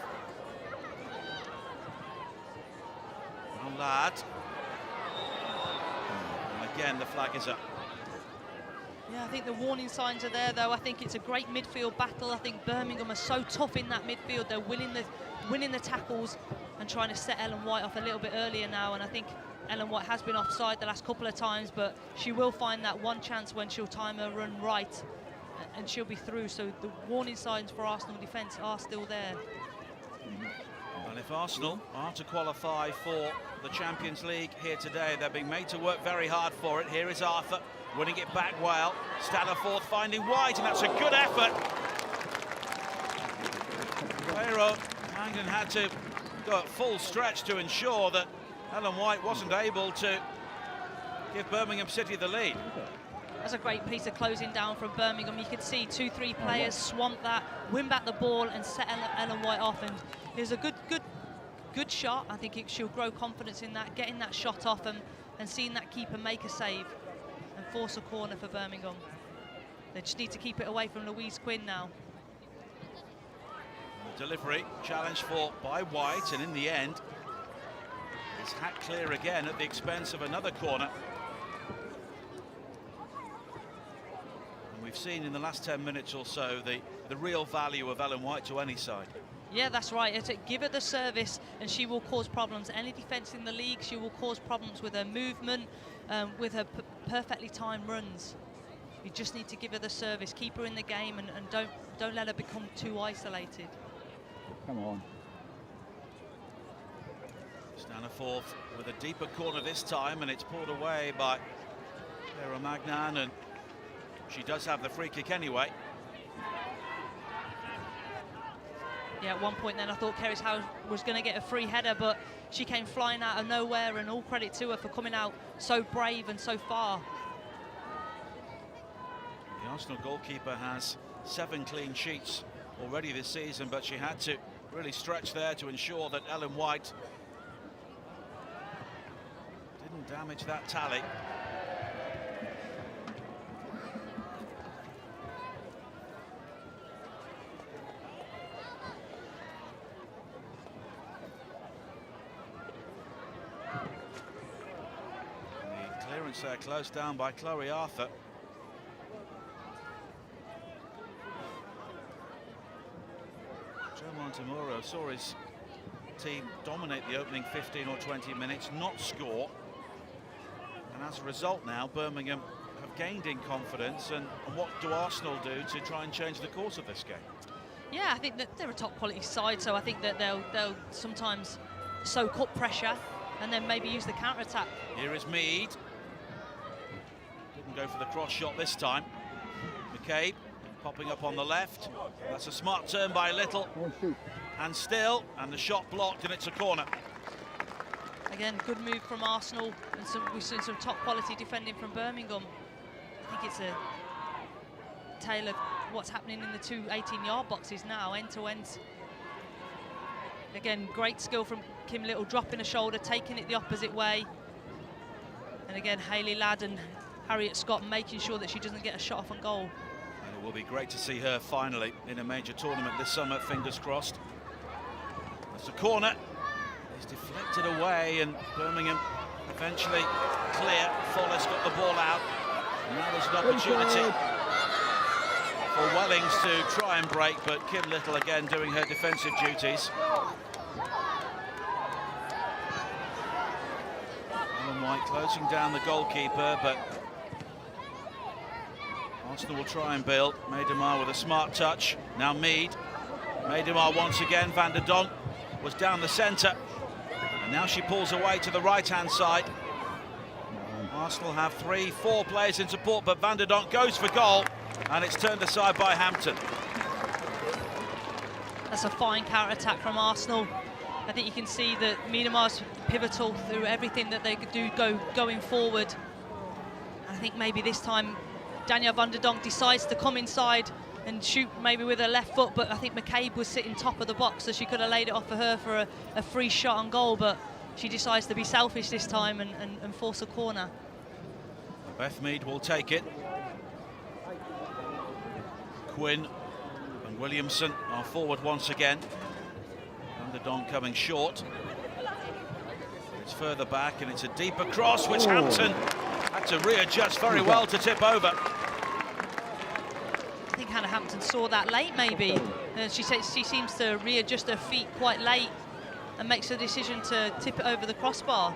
Well, lad. And again, the flag is up. Yeah, I think the warning signs are there, though. I think it's a great midfield battle. I think Birmingham are so tough in that midfield. They're winning the tackles and trying to set Ellen White off a little bit earlier now. And I think Ellen White has been offside the last couple of times, but she will find that one chance when she'll time her run right and she'll be through. So the warning signs for Arsenal defence are still there. And if Arsenal are to qualify for the Champions League here today, they're being made to work very hard for it. Here is Arthur winning it back well. Staniforth finding White, and that's a good effort. Pedro Mannion had to go at full stretch to ensure that Ellen White wasn't able to give Birmingham City the lead. That's a great piece of closing down from Birmingham. You could see 2-3 players swamp that, win back the ball and set Ellen White off, and it was a good shot. I think she'll grow confidence in that, getting that shot off and seeing that keeper make a save and force a corner for Birmingham. They just need to keep it away from Louise Quinn now. The delivery challenged for by White, and in the end it's hacked clear again at the expense of another corner. And we've seen in the last 10 minutes or so the real value of Ellen White to any side. Yeah, that's right. Give her the service and she will cause problems. Any defence in the league, she will cause problems with her movement, with her perfectly timed runs. You just need to give her the service, keep her in the game, and don't let her become too isolated. Come on. Staniforth with a deeper corner this time, and it's pulled away by Pedro Magnan, and she does have the free kick anyway. Yeah, at one point then I thought Keris Harrop was going to get a free header, but she came flying out of nowhere, and all credit to her for coming out so brave and so far. The Arsenal goalkeeper has 7 clean sheets already this season, but she had to really stretch there to ensure that Ellen White didn't damage that tally. points there, closed down by Chloe Arthur. Joe Montemuro saw his team dominate the opening 15 or 20 minutes, not score. And as a result now, Birmingham have gained in confidence. And what do Arsenal do to try and change the course of this game? Yeah, I think that they're a top quality side, so I think that they'll sometimes soak up pressure and then maybe use the counter-attack. Here is Mead. Didn't go for the cross shot this time. McCabe popping up on the left. That's a smart turn by Little. And still, and the shot blocked, and it's a corner. Again, good move from Arsenal, and we've seen some top quality defending from Birmingham. I think it's a tale of what's happening in the two 18-yard boxes now, end to end. Again, great skill from Kim Little, dropping a shoulder, taking it the opposite way. And again, Hayley Ladd and Harriet Scott making sure that she doesn't get a shot off on goal. And it will be great to see her finally in a major tournament this summer, fingers crossed. That's a corner. It's deflected away, and Birmingham eventually clear. Follis got the ball out. And now there's an opportunity for Wellings to try and break, but Kim Little again doing her defensive duties. Ellen White closing down the goalkeeper, but Arsenal will try and build. Maidemar with a smart touch. Now Mead. Maidemar once again. Van der Donk was down the centre. And now she pulls away to the right-hand side. Arsenal have 3-4 players in support, but Van der Donk goes for goal. And it's turned aside by Hampton. That's a fine counter-attack from Arsenal. I think you can see that Miedemar's pivotal through everything that they could do going forward. And I think maybe this time Danielle Van der Donk decides to come inside and shoot maybe with her left foot, but I think McCabe was sitting top of the box, so she could have laid it off for her for a free shot on goal, but she decides to be selfish this time and force a corner. Beth Mead will take it. Quinn and Williamson are forward once again. Van der Donk coming short. It's further back, and it's a deeper cross, which Hampton had to readjust very well to tip over. I think Hannah Hampton saw that late, maybe. She seems to readjust her feet quite late and makes the decision to tip it over the crossbar.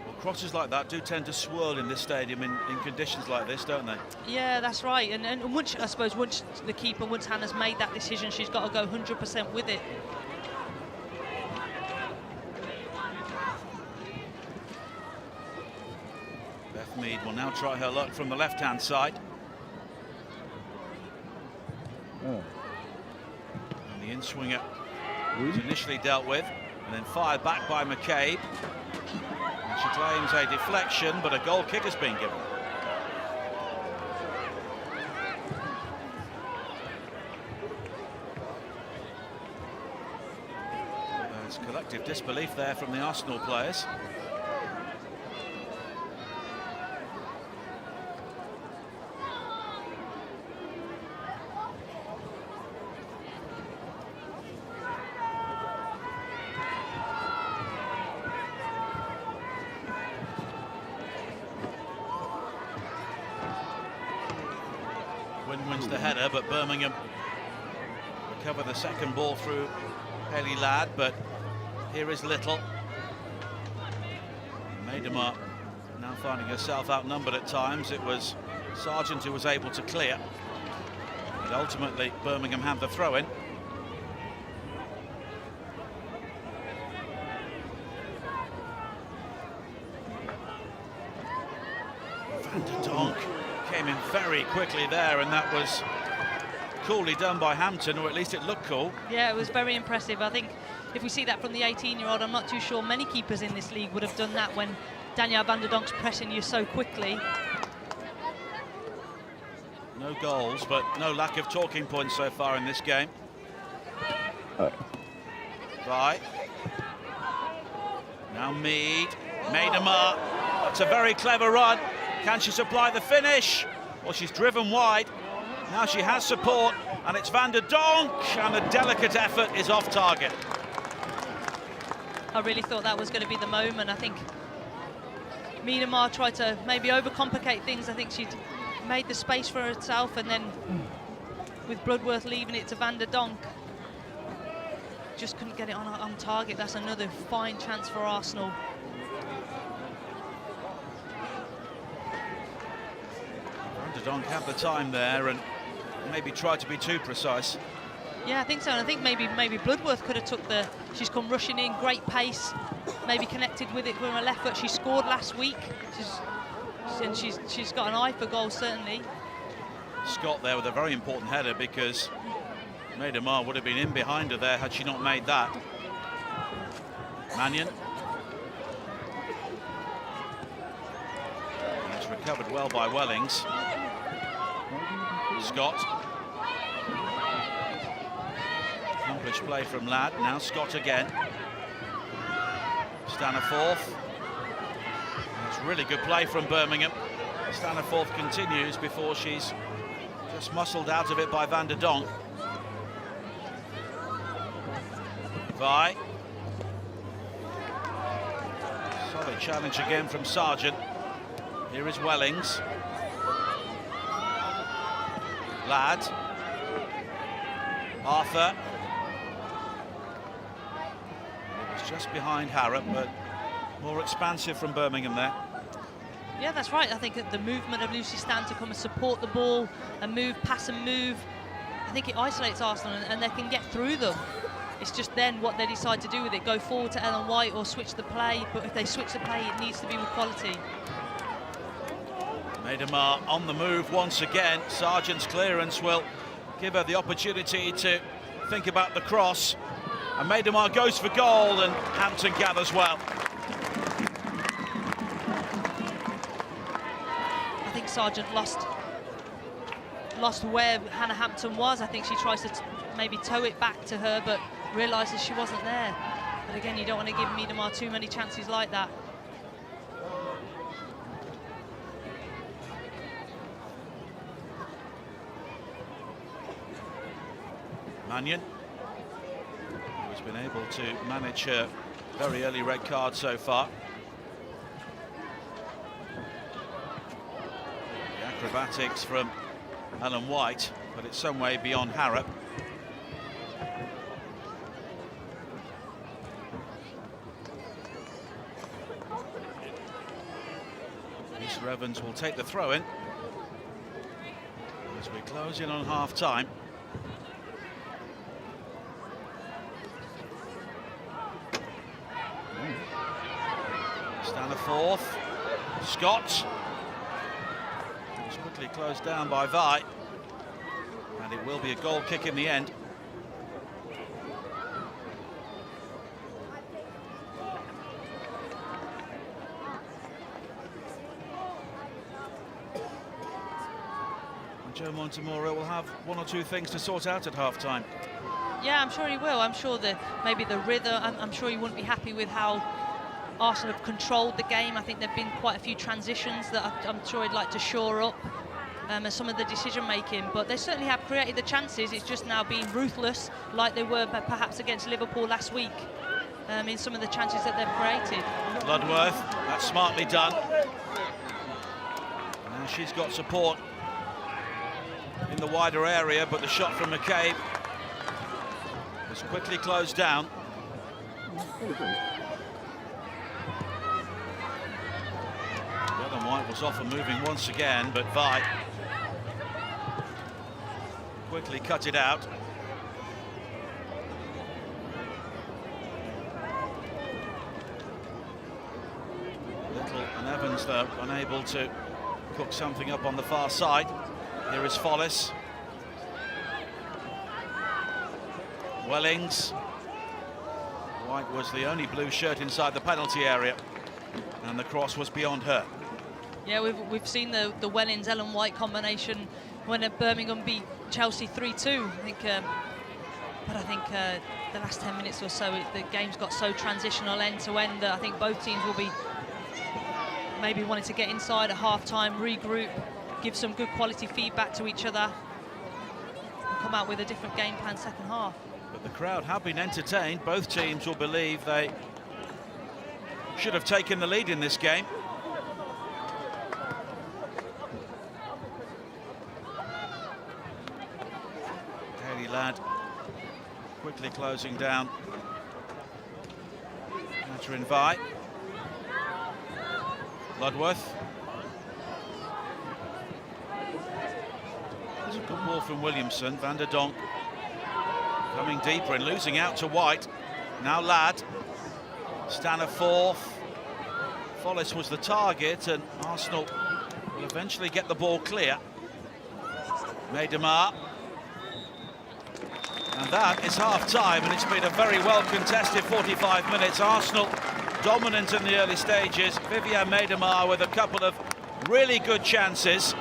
Well, crosses like that do tend to swirl in this stadium in conditions like this, don't they? Yeah, that's right. And once, I suppose, once the keeper, once Hannah's made that decision, she's got to go 100% with it. Beth Mead will now try her luck from the left-hand side. And the in-swinger was initially dealt with and then fired back by McCabe. And she claims a deflection, but a goal kick has been given. There's collective disbelief there from the Arsenal players. Wins the header, but Birmingham recover the second ball through Hayley Ladd, but here is Little. Maidemar now finding herself outnumbered at times. It was Sargent who was able to clear, but ultimately Birmingham had the throw-in. Van der Donk came in very quickly there, and that was coolly done by Hampton, or at least it looked cool. Yeah, it was very impressive. I think if we see that from the 18-year-old, I'm not too sure many keepers in this league would have done that when Danielle Van der Donk's pressing you so quickly. No goals, but no lack of talking points so far in this game. Right. Now Mead. Maidemar. That's a very clever run. Can she supply the finish? Well, she's driven wide. Now she has support, and it's Van der Donk, and a delicate effort is off target. I really thought that was going to be the moment. I think Miedema tried to maybe overcomplicate things. I think she'd made the space for herself, and then with Bloodworth leaving it to Van der Donk, just couldn't get it on target. That's another fine chance for Arsenal. Van der Donk had the time there and maybe tried to be too precise. Yeah, I think so. And I think maybe Bloodworth could have took the. She's come rushing in, great pace, maybe connected with it from her left foot. She scored last week. She's got an eye for goals, certainly. Scott there with a very important header, because Miedema would have been in behind her there had she not made that. Mannion. And it's recovered well by Wellings. Scott. Accomplished play from Ladd. Now Scott again. Staniforth. That's really good play from Birmingham. Staniforth continues before she's just muscled out of it by Van der Donk. Vi. Solid challenge again from Sargent. Here is Wellings. Ladd. Arthur. It was just behind Harrop, but more expansive from Birmingham there. Yeah, that's right. I think the movement of Lucy Stan to come and support the ball and move, pass and move, I think it isolates Arsenal, and they can get through them. It's just then what they decide to do with it, go forward to Ellen White or switch the play. But if they switch the play, it needs to be with quality. Miedema on the move once again. Sargent's clearance will give her the opportunity to think about the cross. And Miedema goes for goal, and Hampton gathers well. I think Sargent lost where Hannah Hampton was. I think she tries to maybe tow it back to her, but realises she wasn't there. But again, you don't want to give Miedema too many chances like that. Mannion, who's been able to manage her very early red card so far. The acrobatics from Ellen White, but it's some way beyond Harrop. Lisa Evans will take the throw in as we close in on half-time. Staniforth, Scott. It's quickly closed down by Vi, and it will be a goal kick in the end. Joe Montemoro will have one or two things to sort out at half-time. Yeah, I'm sure he will. I'm sure that maybe the rhythm, I'm sure he wouldn't be happy with how Arsenal have controlled the game. I think there have been quite a few transitions that I'm sure he'd like to shore up, and some of the decision-making. But they certainly have created the chances. It's just now being ruthless, like they were perhaps against Liverpool last week, in some of the chances that they've created. Bloodworth, that's smartly done. Now she's got support in the wider area, but the shot from McCabe was quickly closed down. Ellen White was off and moving once again, but Vi quickly cut it out. Little and Evans, though, unable to cook something up on the far side. Here is Follis. Wellings. White was the only blue shirt inside the penalty area, and the cross was beyond her. Yeah, we've seen the Wellings Ellen White combination when Birmingham beat Chelsea 3-2. But I think the last 10 minutes or so, the game's got so transitional end to end that I think both teams will be maybe wanting to get inside at half-time, regroup, give some good quality feedback to each other, and come out with a different game plan second half. But the crowd have been entertained. Both teams will believe they should have taken the lead in this game. Haley Ladd quickly closing down. Catherine Vi. Bloodworth. There's a good ball from Williamson. Van der Donk coming deeper and losing out to White. Now Ladd. Stanner fourth. Follis was the target, and Arsenal will eventually get the ball clear. Maidemar. And that is half-time, and it's been a very well-contested 45 minutes. Arsenal dominant in the early stages. Viviane Maidemar with a couple of really good chances.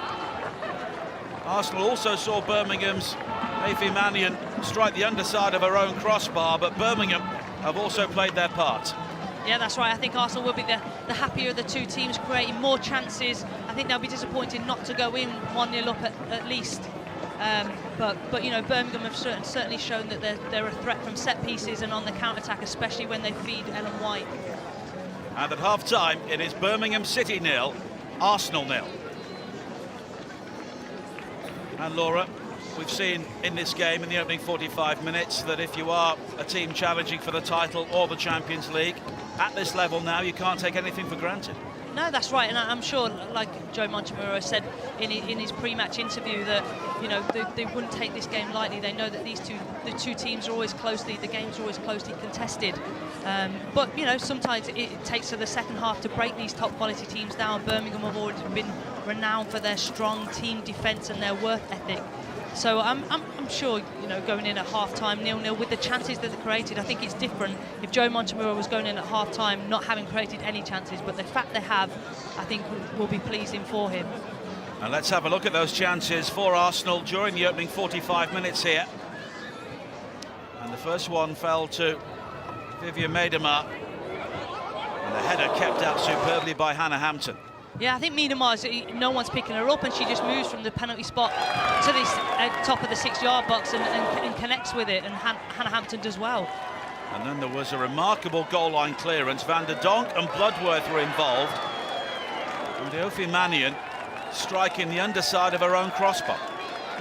Arsenal also saw Birmingham's Aoife Mannion strike the underside of her own crossbar, but Birmingham have also played their part. Yeah, that's right. I think Arsenal will be the happier of the two teams, creating more chances. I think they'll be disappointed not to go in 1-0 up at least. But you know, Birmingham have certainly shown that they're a threat from set pieces and on the counter-attack, especially when they feed Ellen White. And at half-time, it is Birmingham City 0, Arsenal 0. And Laura, we've seen in this game, in the opening 45 minutes, that if you are a team challenging for the title or the Champions League, at this level now, you can't take anything for granted. No, that's right, and I'm sure, like Joe Montemurro said in his pre-match interview, that you know they wouldn't take this game lightly. They know that the two teams are always the games are always closely contested. But you know, sometimes it takes to the second half to break these top quality teams down. Birmingham have already been renowned for their strong team defence and their work ethic. So I'm sure, you know, going in at half-time 0-0 with the chances that they created, I think it's different if Joe Montemurro was going in at half-time not having created any chances, but the fact they have, I think, will be pleasing for him. And let's have a look at those chances for Arsenal during the opening 45 minutes here. And the first one fell to Viviane Maidemar, and the header kept out superbly by Hannah Hampton. Yeah, I think Miedemar's, no one's picking her up, and she just moves from the penalty spot to the top of the 6-yard box and connects with it, and Hannah Hampton does well. And then there was a remarkable goal line clearance. Van der Donk and Bloodworth were involved, and Aoife Mannion striking the underside of her own crossbar.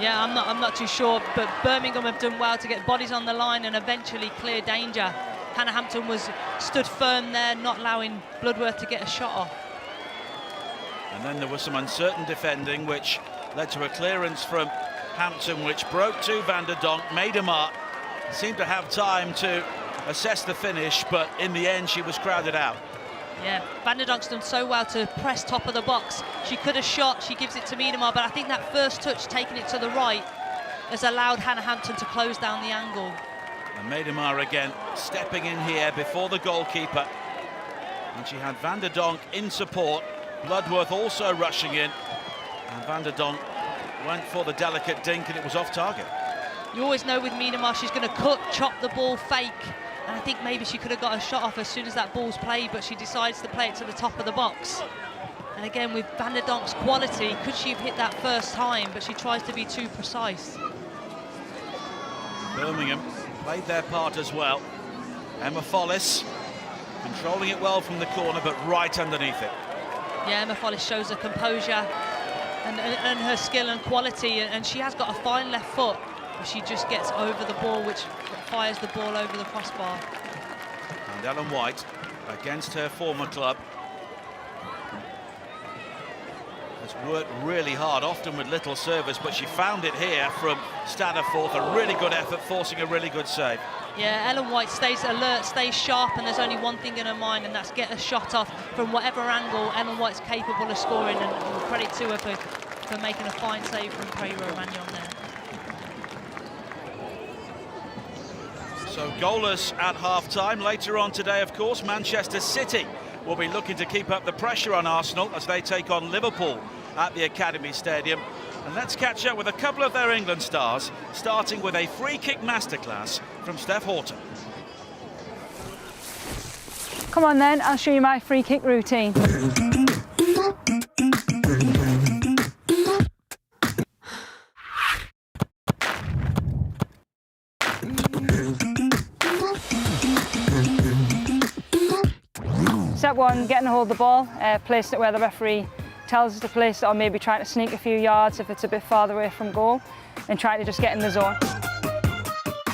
Yeah, I'm not too sure, but Birmingham have done well to get bodies on the line and eventually clear danger. Hannah Hampton stood firm there, not allowing Bloodworth to get a shot off. And then there was some uncertain defending, which led to a clearance from Hampton, which broke to Van der Donk. Maidemar seemed to have time to assess the finish, but in the end she was crowded out. Yeah, Van der Donk's done so well to press top of the box. She could have shot, she gives it to Miedemar, but I think that first touch, taking it to the right, has allowed Hannah Hampton to close down the angle. And Maidemar again stepping in here before the goalkeeper. And she had Van der Donk in support. Bloodworth also rushing in, and Van der Donk went for the delicate dink, and it was off target. You always know with Miedemar she's going to cut, chop the ball, fake, and I think maybe she could have got a shot off as soon as that ball's played, but she decides to play it to the top of the box. And again, with Van der Donk's quality, could she have hit that first time, but she tries to be too precise. Birmingham played their part as well. Emma Follis controlling it well from the corner, but right underneath it. Yeah, Emma Follis shows her composure and her skill and quality, and she has got a fine left foot, but she just gets over the ball, which fires the ball over the crossbar. And Ellen White, against her former club, has worked really hard, often with little service, but she found it here from Stannerforth. A really good effort, forcing a really good save. Yeah, Ellen White stays alert, stays sharp, and there's only one thing in her mind, and that's get a shot off from whatever angle. Ellen White's capable of scoring, and credit to her for making a fine save from Prero Magnon there. So goalless at half-time. Later on today, of course, Manchester City will be looking to keep up the pressure on Arsenal as they take on Liverpool at the Academy Stadium. And let's catch up with a couple of their England stars, starting with a free-kick masterclass from Steph Horton. Come on then, I'll show you my free kick routine. So Step one, getting a hold of the ball, placing it where the referee tells us to place it, or maybe trying to sneak a few yards if it's a bit farther away from goal, and trying to just get in the zone.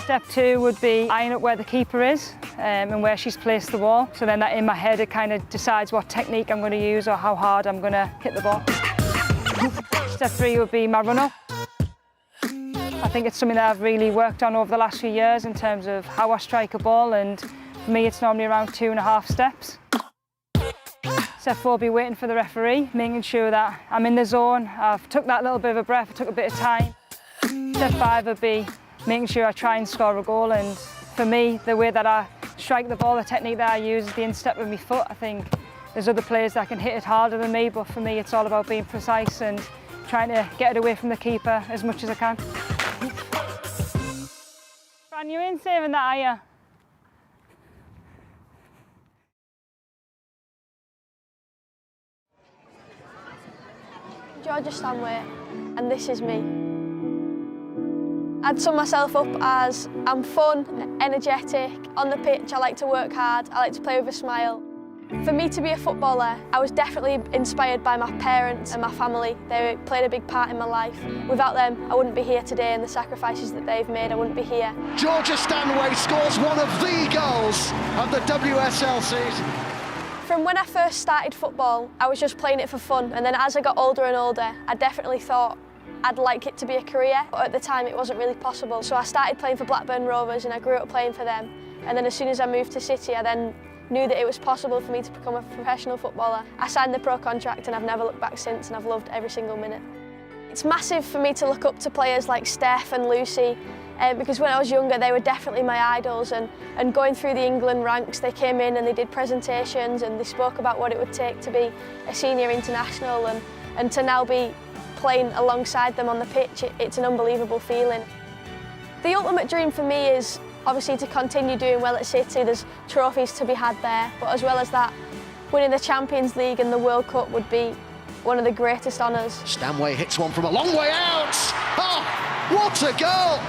Step two would be eyeing up where the keeper is and where she's placed the ball. So then that in my head, it kind of decides what technique I'm going to use or how hard I'm going to hit the ball. Step three would be my run-up. I think it's something that I've really worked on over the last few years in terms of how I strike a ball, and for me it's normally around 2.5 steps. Step four would be waiting for the referee, making sure that I'm in the zone. I've took that little bit of a breath, I took a bit of time. Step five would be making sure I try and score a goal, and for me, the way that I strike the ball, the technique that I use is the instep of my foot. I think there's other players that can hit it harder than me, but for me it's all about being precise and trying to get it away from the keeper as much as I can. Fran, you ain't saving that, are you? Georgia Stanway, and this is me. I'd sum myself up as I'm fun, energetic, on the pitch I like to work hard, I like to play with a smile. For me to be a footballer, I was definitely inspired by my parents and my family. They played a big part in my life. Without them, I wouldn't be here today, and the sacrifices that they've made, I wouldn't be here. Georgia Stanway scores one of the goals of the WSL season. From when I first started football, I was just playing it for fun, and then as I got older and older, I definitely thought I'd like it to be a career, but at the time it wasn't really possible. So I started playing for Blackburn Rovers and I grew up playing for them. And then as soon as I moved to City, I then knew that it was possible for me to become a professional footballer. I signed the pro contract and I've never looked back since, and I've loved every single minute. It's massive for me to look up to players like Steph and Lucy, because when I was younger they were definitely my idols, and going through the England ranks they came in and they did presentations and they spoke about what it would take to be a senior international, and to now be playing alongside them on the pitch, it's an unbelievable feeling. The ultimate dream for me is obviously to continue doing well at City. There's trophies to be had there, but as well as that, winning the Champions League and the World Cup would be one of the greatest honours. Stanway hits one from a long way out. Oh, what a goal!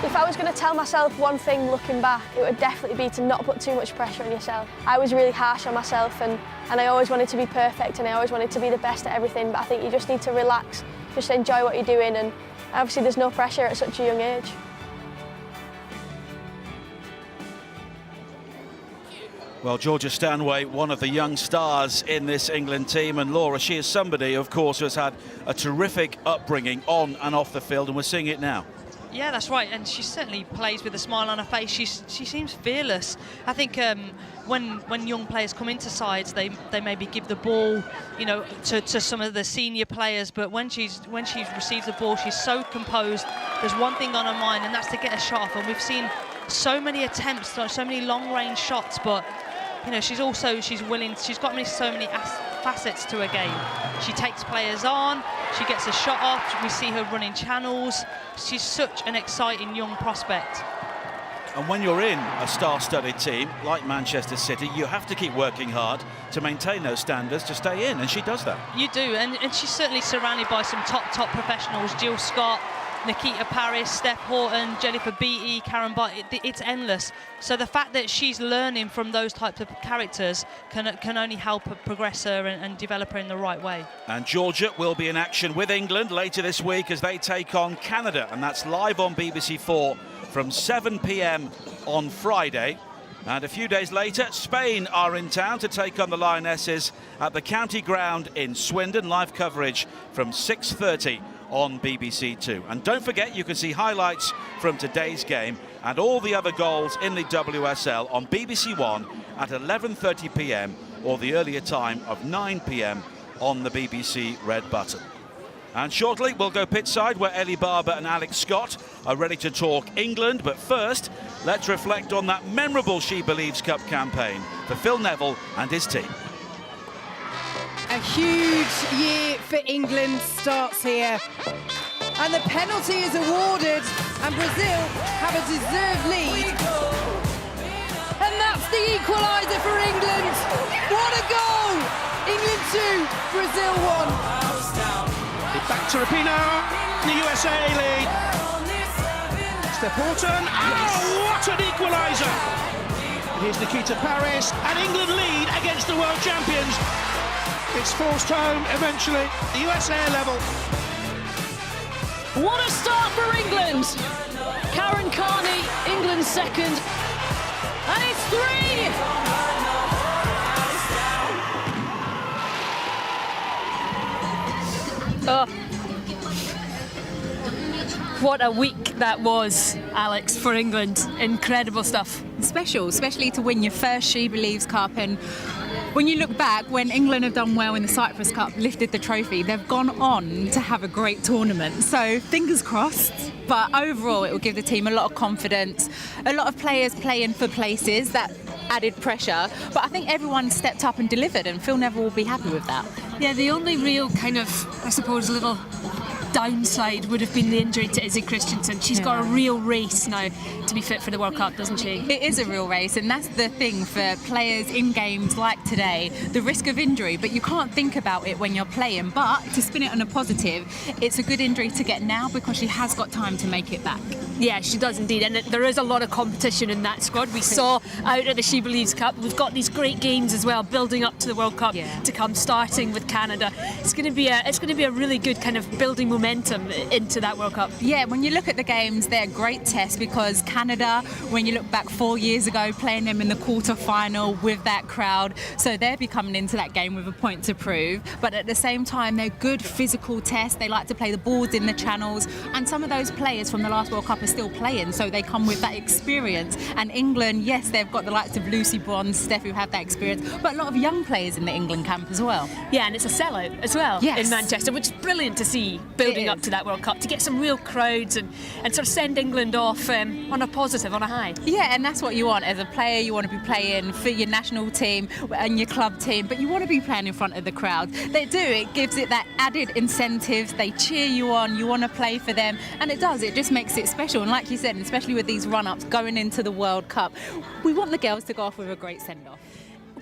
If I was going to tell myself one thing looking back, it would definitely be to not put too much pressure on yourself. I was really harsh on myself, and I always wanted to be perfect and I always wanted to be the best at everything, but I think you just need to relax, just enjoy what you're doing, and obviously there's no pressure at such a young age. Well, Georgia Stanway, one of the young stars in this England team, and Laura, she is somebody, of course, who has had a terrific upbringing on and off the field, and we're seeing it now. Yeah, that's right, and she certainly plays with a smile on her face. She seems fearless. I think when young players come into sides, they maybe give the ball, you know, to some of the senior players. But when she receives the ball, she's so composed. There's one thing on her mind, and that's to get a shot off. And we've seen so many attempts, so many long-range shots, but you know, she's got so many facets to her game. She takes players on, she gets a shot off, we see her running channels. She's such an exciting young prospect. And when you're in a star-studded team like Manchester City, you have to keep working hard to maintain those standards to stay in, and she does that. You do, and she's certainly surrounded by some top professionals. Jill Scott, Nikita Paris, Steph Horton, Jennifer Beattie, Karen Butt, it's endless. So the fact that she's learning from those types of characters can only help her progress her and develop her in the right way. And Georgia will be in action with England later this week as they take on Canada, and that's live on BBC4 from 7 p.m. on Friday. And a few days later, Spain are in town to take on the Lionesses at the County Ground in Swindon. Live coverage from 6:30 on BBC Two. And don't forget, you can see highlights from today's game and all the other goals in the WSL on BBC One at 11:30 p.m. or the earlier time of 9 p.m. on the BBC Red Button. And shortly we'll go pitside where Ellie Barber and Alex Scott are ready to talk England. But first, let's reflect on that memorable She Believes Cup campaign for Phil Neville and his team. A huge year for England starts here. And the penalty is awarded, and Brazil have a deserved lead. And that's the equaliser for England. What a goal! England 2, Brazil 1. Back to Rapinoe, the USA lead. Steph Horton, oh, what an equaliser! Here's Nikita Paris, and England lead against the world champions. It's forced home eventually, the USL level. What a start for England! Karen Carney, England's second, and it's 3! Oh. What a week that was, Alex, for England. Incredible stuff. Special, especially to win your first She Believes Cup. And when you look back, when England have done well in the Cyprus Cup, lifted the trophy, they've gone on to have a great tournament. So fingers crossed. But overall, it will give the team a lot of confidence. A lot of players playing for places, that added pressure. But I think everyone stepped up and delivered, and Phil Neville will be happy with that. Yeah, the only real kind of, I suppose, little downside would have been the injury to Izzy Christensen. She's got a real race now to be fit for the World Cup, doesn't she? It is a real race, and that's the thing for players in games like today, the risk of injury, but you can't think about it when you're playing. But to spin it on a positive, it's a good injury to get now because she has got time to make it back. Yeah, she does indeed, and there is a lot of competition in that squad. We saw out at the She Believes Cup, we've got these great games as well, building up to the World Cup to come, starting with Canada. It's going to be a really good kind of building momentum into that World Cup. Yeah, when you look at the games, they're a great test because Canada, when you look back 4 years ago, playing them in the quarter-final with that crowd, so they'll be coming into that game with a point to prove. But at the same time, they're good physical tests. They like to play the boards in the channels, and some of those players from the last World Cup are still playing, so they come with that experience. And England, yes, they've got the likes of Lucy Bronze, Steph, who have that experience, but a lot of young players in the England camp as well. Yeah, and it's a sellout as well in Manchester, which is brilliant to see building up to that World Cup, to get some real crowds and sort of send England off on a positive, on a high. Yeah, and that's what you want as a player. You want to be playing for your national team and your club team, but you want to be playing in front of the crowd. They do, it gives it that added incentive. They cheer you on, you want to play for them, and it does, it just makes it special. And like you said, especially with these run-ups going into the World Cup, we want the girls to go off with a great send-off.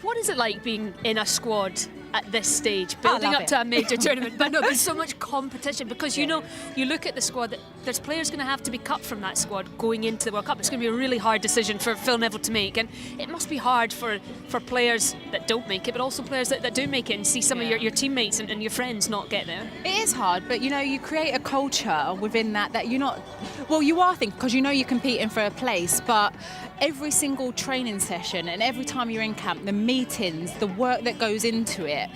What is it like being in a squad at this stage, building up to a major tournament? But no, there's so much competition because you know, you look at the squad, that there's players going to have to be cut from that squad going into the World Cup. It's going to be a really hard decision for Phil Neville to make, and it must be hard for players that don't make it, but also players that do make it, and see some of your teammates and your friends not get there. It is hard, but you know, you create a culture within that you're not, well, you are thinking, because you know you're competing for a place, but every single training session and every time you're in camp, the meetings, the work that goes into it,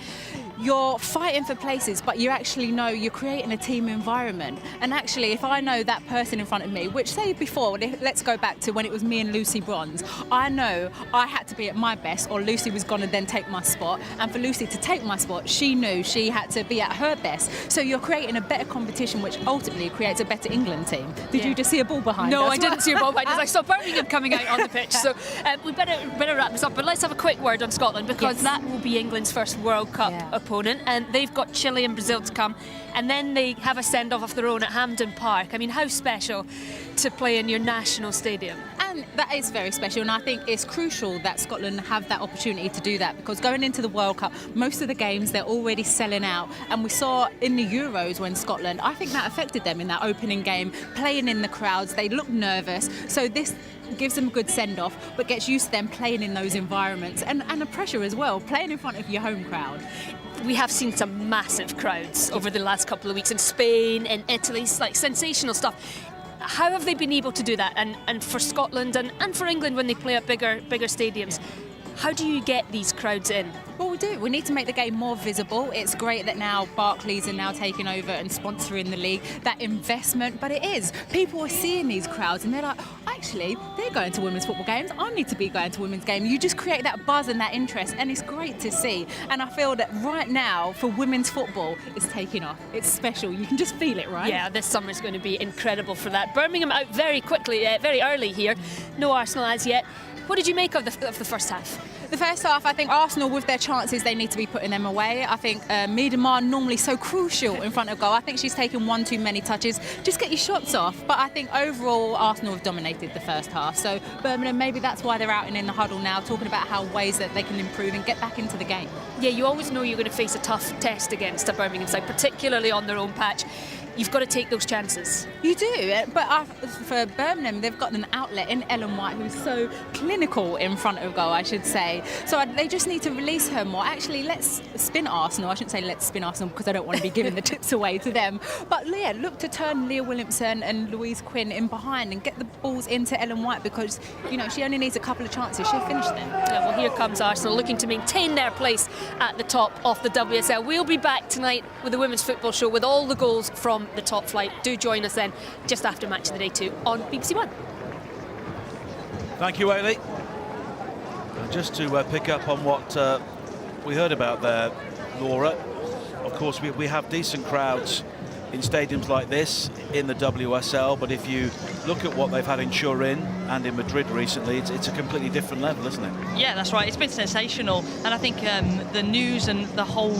you're fighting for places, but you actually know you're creating a team environment. And actually, if I know that person in front of me, which say before, let's go back to when it was me and Lucy Bronze, I know I had to be at my best or Lucy was going to then take my spot. And for Lucy to take my spot, she knew she had to be at her best. So you're creating a better competition, which ultimately creates a better England team. Did you just see a ball behind us? No, I didn't see a ball behind us. I saw Birmingham coming out on the pitch. So we better wrap this up. But let's have a quick word on Scotland, because that will be England's first World Cup opponent, and they've got Chile and Brazil to come, and then they have a send-off of their own at Hampden Park. I mean, how special to play in your national stadium. And that is very special, and I think it's crucial that Scotland have that opportunity to do that, because going into the World Cup, most of the games they're already selling out, and we saw in the Euros when Scotland, I think that affected them in that opening game, playing in the crowds, they looked nervous, so this gives them a good send-off, but gets used to them playing in those environments, and the pressure as well, playing in front of your home crowd. We have seen some massive crowds over the last couple of weeks in Spain and Italy, it's like sensational stuff. How have they been able to do that? And for Scotland and for England when they play at bigger stadiums, how do you get these crowds in? Well, we do. We need to make the game more visible. It's great that now Barclays are now taking over and sponsoring the league, that investment, but it is. People are seeing these crowds and they're like, actually, they're going to women's football games. I need to be going to women's games. You just create that buzz and that interest, and it's great to see. And I feel that right now, for women's football, it's taking off. It's special. You can just feel it, right? Yeah, this summer is going to be incredible for that. Birmingham out very quickly, very early here. No Arsenal as yet. What did you make of the first half? The first half, I think Arsenal, with their chances, they need to be putting them away. I think Miedemar, normally so crucial in front of goal, I think she's taken one too many touches. Just get your shots off. But I think overall, Arsenal have dominated the first half. So Birmingham, maybe that's why they're out and in the huddle now, talking about how ways that they can improve and get back into the game. Yeah, you always know you're going to face a tough test against a Birmingham side, particularly on their own patch. you've got to take those chances. You do, but for Birmingham, they've got an outlet in Ellen White who's so clinical in front of goal, I should say. So they just need to release her more. Actually, let's spin Arsenal. I shouldn't say let's spin Arsenal because I don't want to be giving the tips away to them. But Leah, look to turn Leah Williamson and Louise Quinn in behind and get the balls into Ellen White because, you know, she only needs a couple of chances. She'll finish them. Yeah, well, here comes Arsenal looking to maintain their place at the top of the WSL. We'll be back tonight with the Women's Football Show with all the goals from the top flight. Do join us then just after Match of the Day 2 on BBC One. Thank you, Ailey. And just to pick up on what we heard about there, Laura, of course we have decent crowds in stadiums like this in the WSL, but if you look at what they've had in Turin and in Madrid recently, it's a completely different level, isn't it? Yeah, that's right. It's been sensational, and I think the news and the whole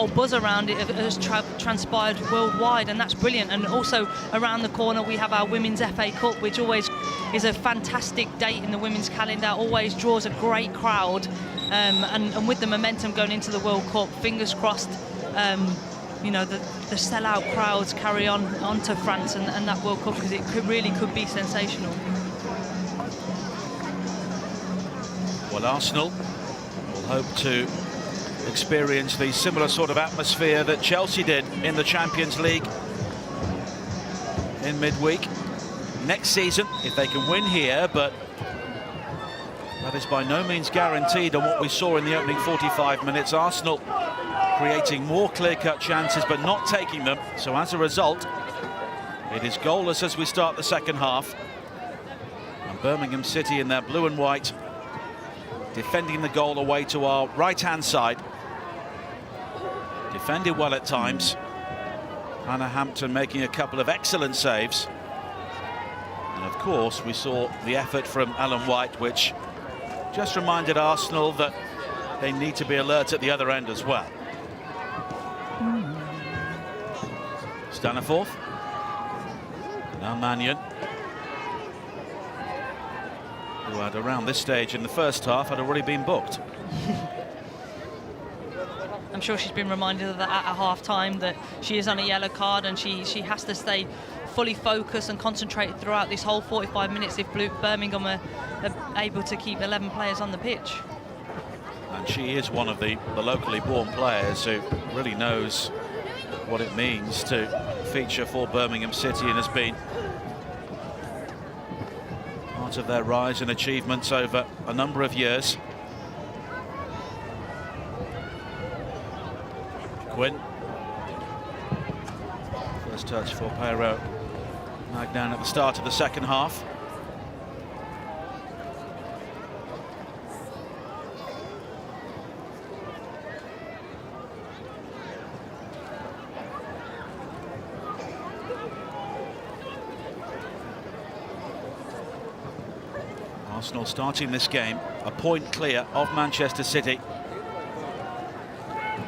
buzz around it has transpired worldwide, and that's brilliant. And also around the corner we have our Women's FA Cup, which always is a fantastic date in the women's calendar, always draws a great crowd, and with the momentum going into the World Cup, fingers crossed, you know, the sellout crowds carry on to France and that World Cup, because it really could be sensational. Well, Arsenal will hope to experience the similar sort of atmosphere that Chelsea did in the Champions League in midweek next season if they can win here, but that is by no means guaranteed on what we saw in the opening 45 minutes. Arsenal creating more clear-cut chances but not taking them, so as a result it is goalless as we start the second half, and Birmingham City in their blue and white defending the goal away to our right-hand side. Defended well at times. Hannah Hampton making a couple of excellent saves. And of course we saw the effort from Ellen White, which just reminded Arsenal that they need to be alert at the other end as well. Staniforth. Now Mannion, who had around this stage in the first half had already been booked. I'm sure she's been reminded of that at half-time, that she is on a yellow card and she has to stay fully focused and concentrated throughout this whole 45 minutes if Birmingham are able to keep 11 players on the pitch. And she is one of the locally born players who really knows what it means to feature for Birmingham City and has been part of their rise and achievements over a number of years. Quinn. First touch for Peiro Magnan at the start of the second half. Arsenal starting this game a point clear of Manchester City,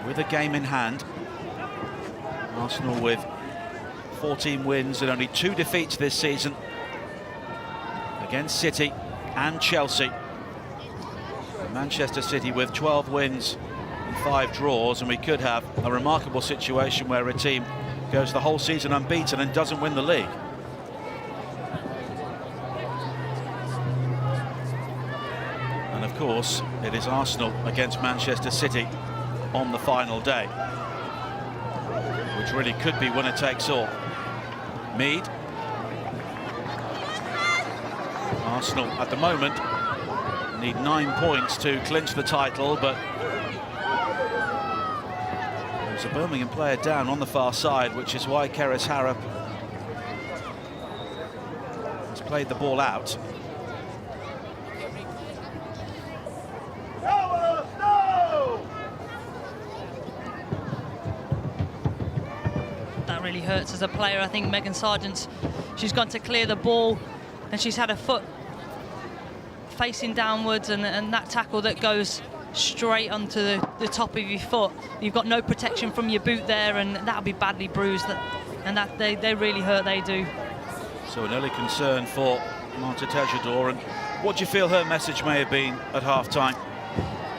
with a game in hand. Arsenal with 14 wins and only 2 defeats this season against City and Chelsea. And Manchester City with 12 wins and 5 draws, and we could have a remarkable situation where a team goes the whole season unbeaten and doesn't win the league. And of course it is Arsenal against Manchester City on the final day, which really could be winner takes all. Mead. Arsenal at the moment need 9 points to clinch the title, but there's a Birmingham player down on the far side, which is why Keris Harrop has played the ball out. Really hurts as a player. I think Megan Sargent's, she's gone to clear the ball and she's had her foot facing downwards, and that tackle that goes straight onto the top of your foot, you've got no protection from your boot there, and that'll be badly bruised, and that they really hurt, they do. So an early concern for Marta Tejador. And what do you feel her message may have been at half-time?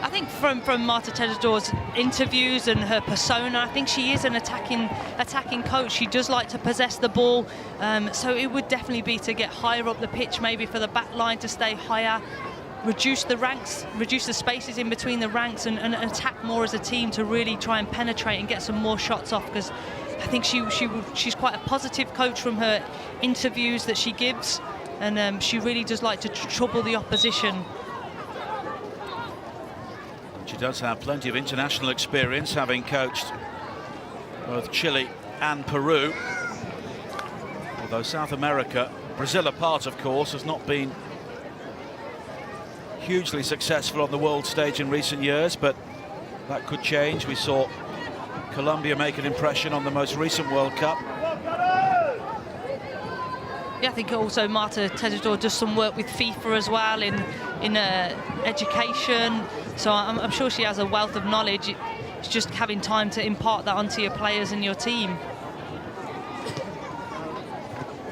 I think think from Marta Tejedor's interviews and her persona, I think she is an attacking coach. She does like to possess the ball, so it would definitely be to get higher up the pitch, maybe for the back line to stay higher, reduce the ranks, reduce the spaces in between the ranks, and attack more as a team to really try and penetrate and get some more shots off, because I think she's quite a positive coach from her interviews that she gives, and she really does like to trouble the opposition. She does have plenty of international experience, having coached both Chile and Peru. Although South America, Brazil apart, of course, has not been hugely successful on the world stage in recent years, but that could change. We saw Colombia make an impression on the most recent World Cup. Yeah, I think also Marta Tejedor does some work with FIFA as well in education, so I'm sure she has a wealth of knowledge. It's just having time to impart that onto your players and your team.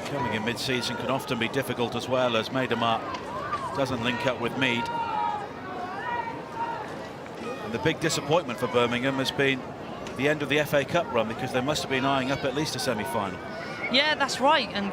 Coming in mid-season can often be difficult as well, as Miedema doesn't link up with Mead. And the big disappointment for Birmingham has been the end of the FA Cup run, because they must have been eyeing up at least a semi-final. Yeah, that's right, and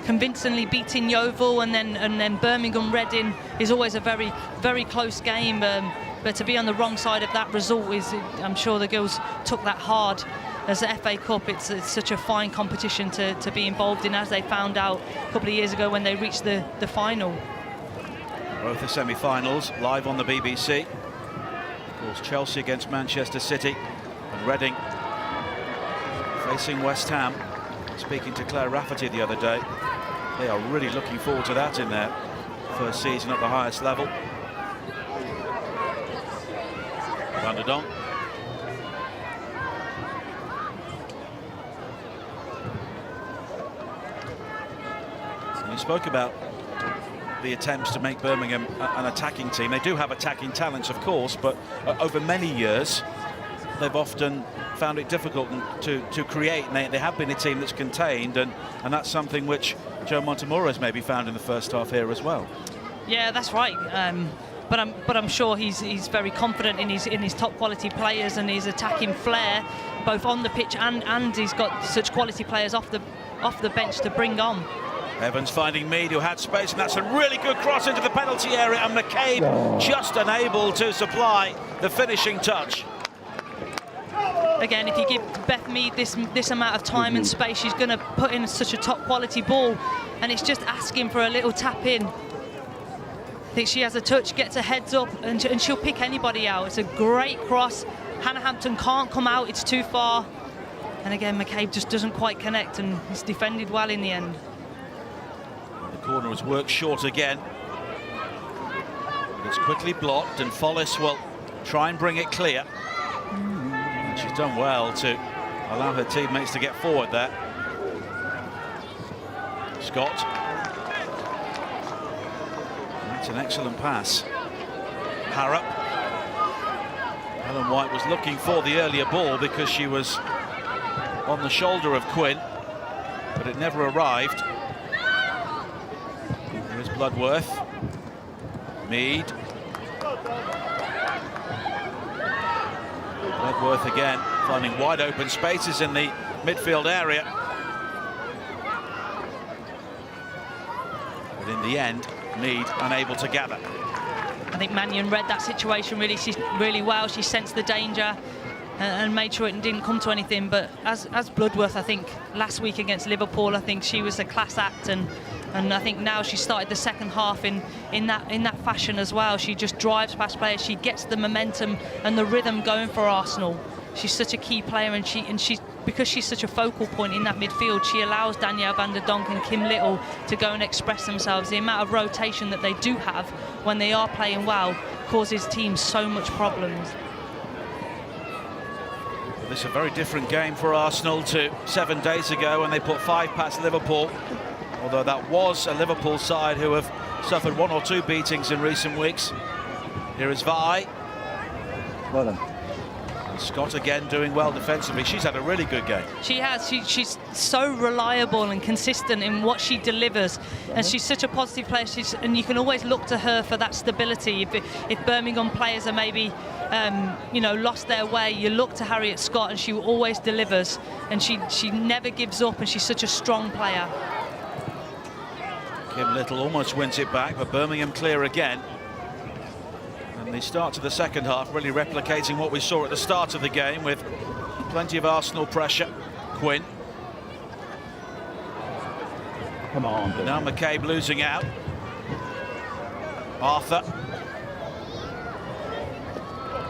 convincingly beating Yeovil and then Birmingham Reading is always a very, very close game. But to be on the wrong side of that result is, I'm sure the girls took that hard. As the FA Cup, it's such a fine competition to be involved in, as they found out a couple of years ago when they reached the final. Both the semi-finals live on the BBC. Of course, Chelsea against Manchester City, and Reading facing West Ham. Speaking to Claire Rafferty the other day, they are really looking forward to that in their first season at the highest level. Van der Donk. So you spoke about the attempts to make Birmingham an attacking team. They do have attacking talents, of course, but over many years they've often found it difficult to create, and they have been a team that's contained, and that's something which Joe Montemurro has maybe found in the first half here as well. Yeah, that's right. But I'm sure he's very confident in his top quality players and his attacking flair, both on the pitch and he's got such quality players off the bench to bring on. Evans finding Mead, who had space, and that's a really good cross into the penalty area, and McCabe just unable to supply the finishing touch. Again, if you give Beth Mead this amount of time and space, she's going to put in such a top quality ball, and it's just asking for a little tap in. I think she has a touch, gets a heads up, and she'll pick anybody out. It's a great cross. Hannah Hampton can't come out, it's too far. And again, McCabe just doesn't quite connect, and he's defended well in the end. The corner was worked short again. It's quickly blocked, and Follis will try and bring it clear. She's done well to allow her teammates to get forward there. Scott. That's an excellent pass. Harrop. Helen White was looking for the earlier ball because she was on the shoulder of Quinn, but it never arrived. Here's Bloodworth. Mead. Bloodworth again, finding wide open spaces in the midfield area. But in the end, Mead unable to gather. I think Mannion read that situation really well. She sensed the danger and made sure it didn't come to anything. But as Bloodworth, I think last week against Liverpool, I think she was a class act, and I think now she started the second half in that fashion as well. She just drives past players. She gets the momentum and the rhythm going for Arsenal. She's such a key player, and she's because she's such a focal point in that midfield, she allows Danielle van der Donk and Kim Little to go and express themselves. The amount of rotation that they do have when they are playing well causes teams so much problems. This is a very different game for Arsenal to 7 days ago when they put 5 past Liverpool. Although that was a Liverpool side who have suffered 1 or 2 beatings in recent weeks. Here is Vi. Well done. Scott again doing well defensively. She's had a really good game. She has. She's so reliable and consistent in what she delivers, and she's such a positive player. And you can always look to her for that stability. If Birmingham players are maybe, lost their way, you look to Harriet Scott, and she always delivers. And she never gives up, and she's such a strong player. Kim Little almost wins it back, but Birmingham clear again. And the start to the second half really replicating what we saw at the start of the game, with plenty of Arsenal pressure. Quinn. Come on. Now McCabe losing out. Arthur.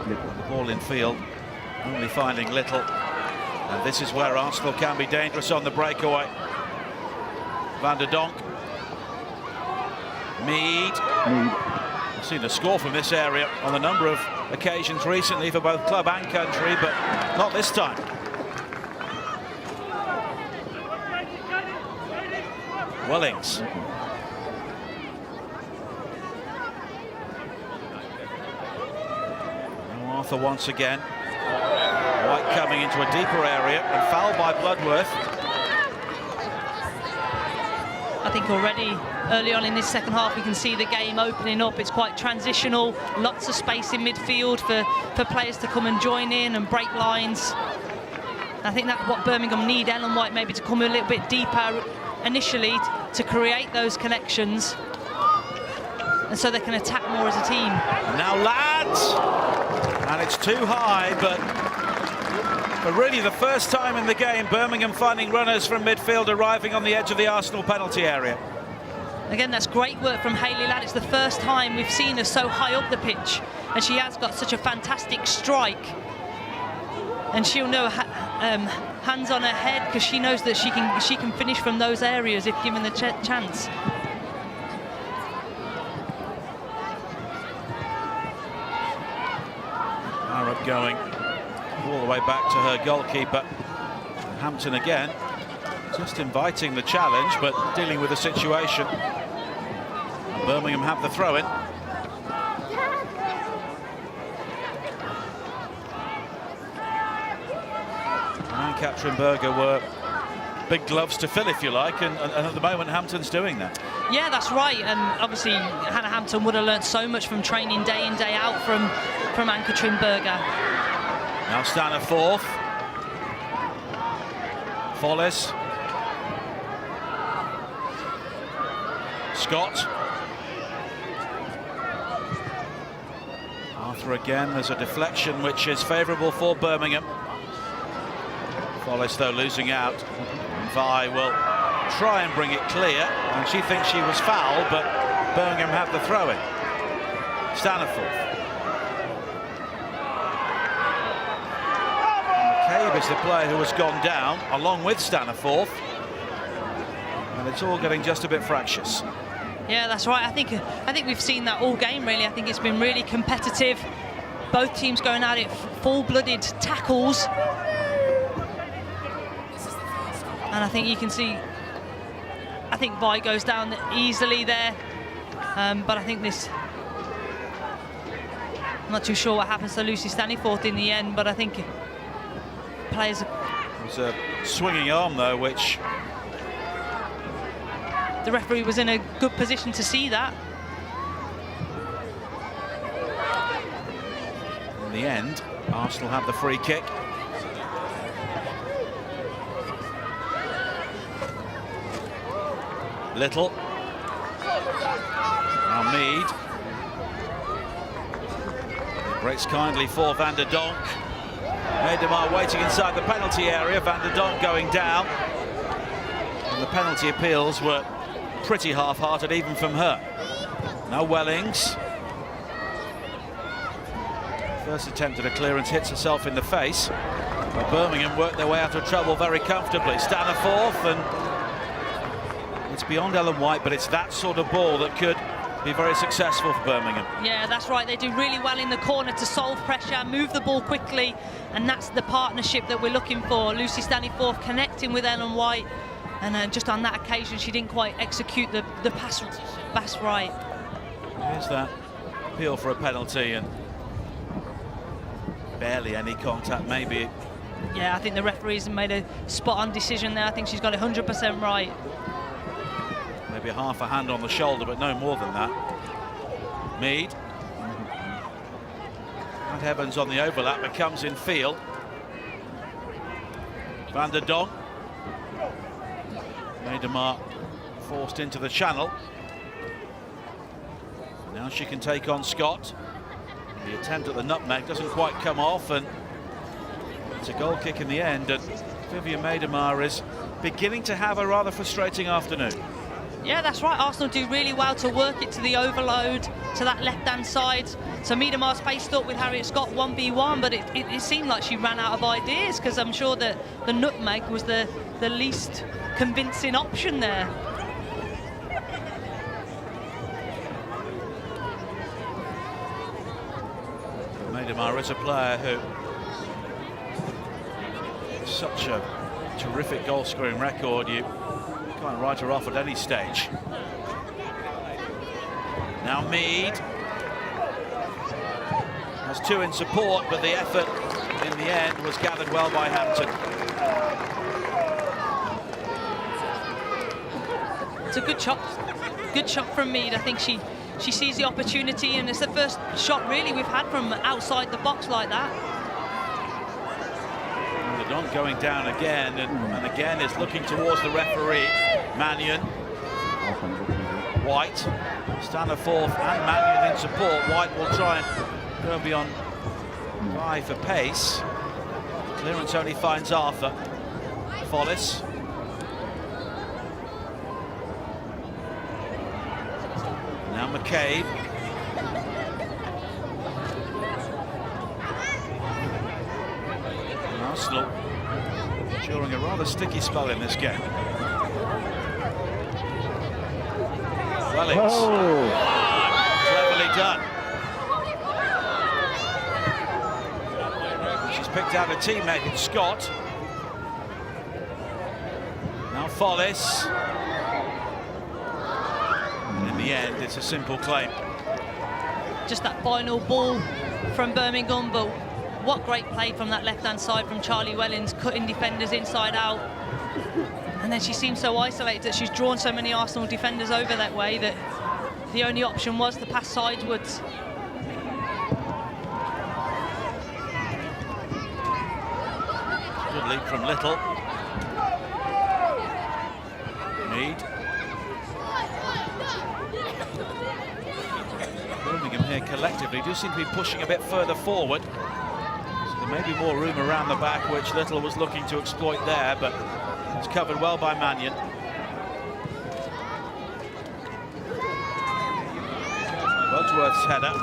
The ball in field, only finding Little. And this is where Arsenal can be dangerous on the breakaway. Van der Donk. Mead. I've seen a score from this area on a number of occasions recently for both club and country, but not this time. Wellings. Arthur once again. White coming into a deeper area and fouled by Bloodworth. I think already early on in this second half we can see the game opening up. It's quite transitional, lots of space in midfield for players to come and join in and break lines. I think that's what Birmingham need. Ellen White maybe to come a little bit deeper initially to create those connections, and so they can attack more as a team. Now lads, and it's too high, but really the first time in the game Birmingham finding runners from midfield arriving on the edge of the Arsenal penalty area. Again, that's great work from Hayley Ladd. It's the first time we've seen her so high up the pitch, and she has got such a fantastic strike. And she'll know hands on her head, because she knows that she can finish from those areas if given the chance. Arab going all the way back to her goalkeeper. Hampton again, just inviting the challenge, but dealing with the situation. And Birmingham have the throw-in. And Katrinberger were big gloves to fill, if you like, and at the moment Hampton's doing that. Yeah, that's right, and obviously Hannah Hampton would have learnt so much from training day in, day out from Ann-Katrin Berger. Now Staniforth. Follis. Scott. Arthur again. There's a deflection which is favourable for Birmingham. Follis though losing out. Vi will try and bring it clear, and she thinks she was fouled, but Birmingham have the throw-in. Staniforth. McCabe is the player who has gone down, along with Staniforth, and it's all getting just a bit fractious. Yeah, that's right. I think we've seen that all game, really. I think it's been really competitive. Both teams going at it, full-blooded tackles. And I think you can see, I think Vi goes down easily there. But I think this, I'm not too sure what happens to Lucy Staniforth in the end, but I think players... It was a swinging arm, though, which... The referee was in a good position to see that. In the end, Arsenal have the free kick. Little. Now Mead. Breaks kindly for Van der Donk. Medemar waiting inside the penalty area. Van der Donk going down. And the penalty appeals were pretty half-hearted even from her. Now Wellings. First attempt at a clearance hits herself in the face. But Birmingham worked their way out of trouble very comfortably. Staniforth, and it's beyond Ellen White, but it's that sort of ball that could be very successful for Birmingham. Yeah, that's right. They do really well in the corner to solve pressure, move the ball quickly, and that's the partnership that we're looking for. Lucy Staniforth connecting with Ellen White, and just on that occasion, she didn't quite execute the pass right. Here's that appeal for a penalty, and Barely any contact, maybe. Yeah, I think the referees made a spot-on decision there. I think she's got it 100% right. Maybe half a hand on the shoulder, but no more than that. Mead. And Evans on the overlap, but comes in field. Van der Donk. Medemar forced into the channel. Now she can take on Scott. The attempt at the nutmeg doesn't quite come off, and it's a goal kick in the end. And Vivian Medemar is beginning to have a rather frustrating afternoon. Yeah, that's right. Arsenal do really well to work it to the overload, to that left-hand side. So Medemar's faced up with Harriet Scott 1v1, but it seemed like she ran out of ideas, because I'm sure that the nutmeg was the least convincing option there. Medemar is a player who has such a terrific goal-scoring record. You can't write her off at any stage. Now Mead has two in support, but the effort in the end was gathered well by Hampton. It's a good shot from Mead. I think she sees the opportunity, and it's the first shot really we've had from outside the box like that. And the Don going down again, and again is looking towards the referee. Mannion, White, Staniforth and Mannion in support. White will try and go beyond Vi for pace. Clearance only finds Arthur. Follis. Now McCabe. And Arsenal during a rather sticky spell in this game. Wellings. Oh. Cleverly done. She's picked out a teammate in Scott. Now Follis. In the end, it's a simple claim. Just that final ball from Birmingham, but what great play from that left-hand side from Charlie Wellings, cutting defenders inside out. And then she seems so isolated that she's drawn so many Arsenal defenders over that way that the only option was to pass sidewards. Good leap from Little. Mead. Birmingham here collectively do seem to be pushing a bit further forward. So there may be more room around the back, which Little was looking to exploit there, but it's covered well by Mannion. Wordsworth's header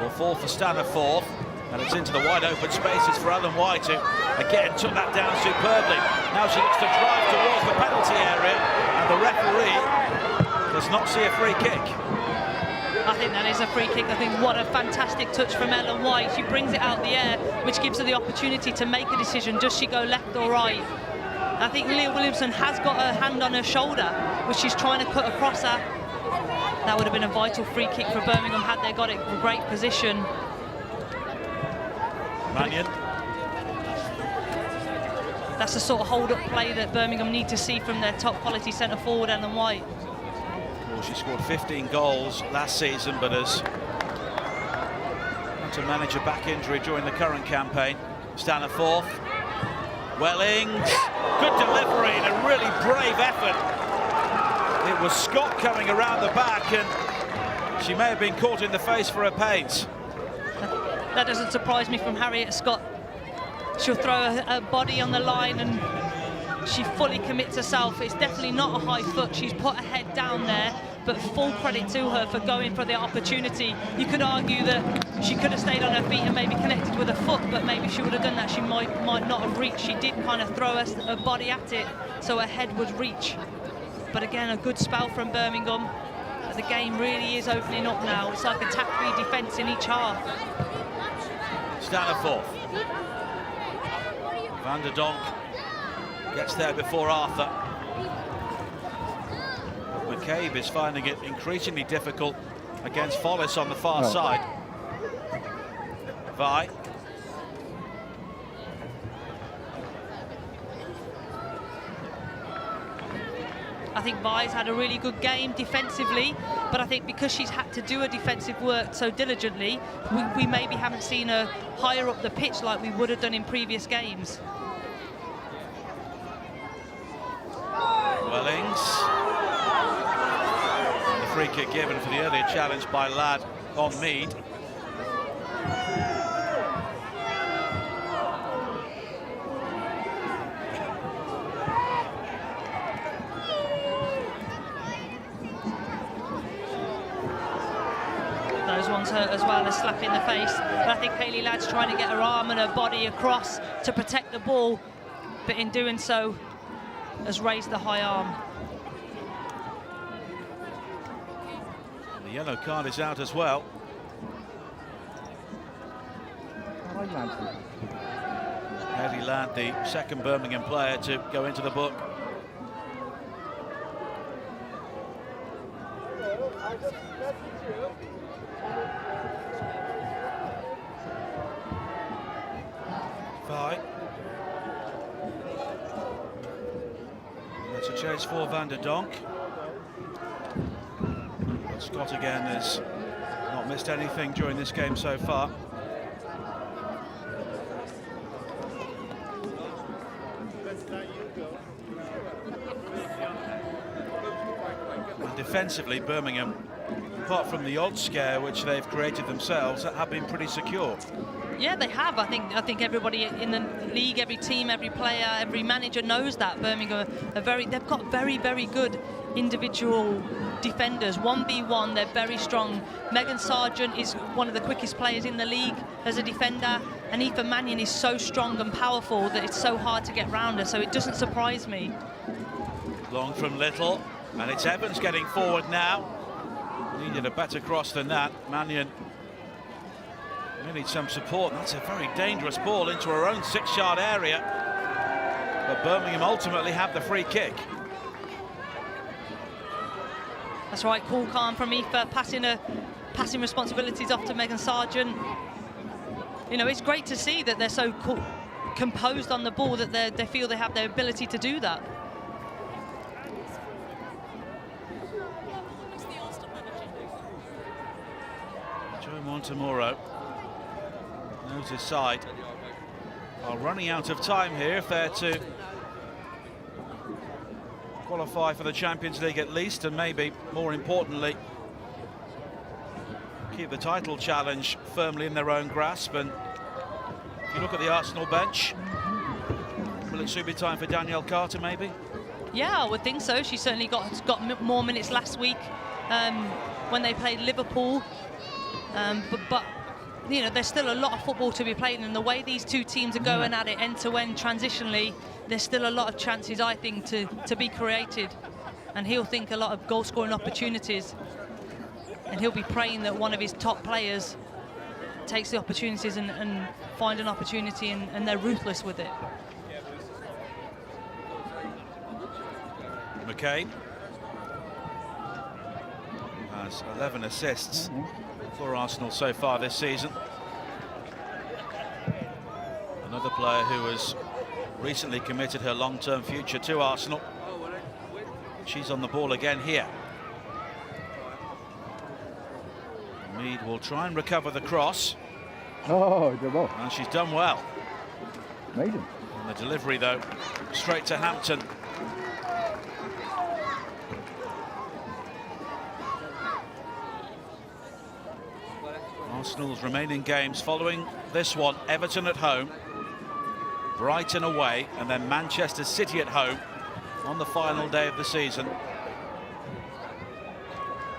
will fall for Staniforth, and it's into the wide open spaces for Ellen White, who again took that down superbly. Now she looks to drive towards the penalty area, and the referee does not see a free kick. I think that is a free kick. I think what a fantastic touch from Ellen White. She brings it out the air, which gives her the opportunity to make a decision. Does she go left or right? I think Leah Williamson has got her hand on her shoulder, which she's trying to cut across her. That would have been a vital free kick for Birmingham had they got it in great position. Mannion. That's the sort of hold-up play that Birmingham need to see from their top quality centre forward, Ellen White. Well, she scored 15 goals last season, but has had to manage a back injury during the current campaign. Staniforth. Wellings. Good delivery and a really brave effort. It was Scott coming around the back, and she may have been caught in the face for her pains. That doesn't surprise me from Harriet Scott. She'll throw her body on the line and she fully commits herself. It's definitely not a high foot. She's put her head down there, but full credit to her for going for the opportunity. You could argue that she could have stayed on her feet and maybe connected with her foot, but maybe she would have done that. She might not have reached. She did kind of throw her body at it, so her head would reach. But again, a good spell from Birmingham. The game really is opening up now. It's like attack-free defence in each half. Staniforth. Van der Donk gets there before Arthur. But McCabe is finding it increasingly difficult against Follis on the far side. Vi. I think Vi's had a really good game defensively, but I think because she's had to do her defensive work so diligently, we maybe haven't seen her higher up the pitch like we would have done in previous games. Wellings. And the free kick given for the earlier challenge by Ladd on Mead. Those ones hurt as well, a slap in the face. But I think Hayley Ladd's trying to get her arm and her body across to protect the ball, but in doing so has raised the high arm. And the yellow card is out as well. Hayley Ladd, the second Birmingham player to go into the book. Vi. That's a chase for Van der Donk. But Scott again has not missed anything during this game so far. And defensively, Birmingham, apart from the odd scare which they've created themselves, have been pretty secure. Yeah, they have. I think everybody in the league, every team, every player, every manager knows that Birmingham they've got very, very good individual defenders. 1v1, they're very strong. Megan Sargent is one of the quickest players in the league as a defender, and Aoife Mannion is so strong and powerful that it's so hard to get round her, so it doesn't surprise me. Long from Little, and it's Evans getting forward now. Needed a better cross than that. Mannion needs some support. That's a very dangerous ball into her own 6-yard area. But Birmingham ultimately have the free kick. That's right, cool, calm from Aoife, passing responsibilities off to Megan Sargent. You know, it's great to see that they're so composed on the ball, that they feel they have the ability to do that. Joe Montemuro knows his side. Are running out of time here if they're to qualify for the Champions League at least, and maybe more importantly keep the title challenge firmly in their own grasp. And if you look at the Arsenal bench, will it soon be time for Danielle Carter maybe? Yeah, I would think so. She certainly got more minutes last week when they played Liverpool. But you know, there's still a lot of football to be played, and the way these two teams are going at it end-to-end transitionally, there's still a lot of chances, I think, to be created. And he'll think a lot of goal-scoring opportunities, and he'll be praying that one of his top players takes the opportunities and find an opportunity, and they're ruthless with it. McCabe has 11 assists for Arsenal so far this season. Another player who has recently committed her long-term future to Arsenal. She's on the ball again here. Mead will try and recover the cross. Oh, good ball. And she's done well. Amazing. And the delivery, though, straight to Hampton. Arsenal's remaining games following this one: Everton at home, Brighton away, and then Manchester City at home on the final day of the season.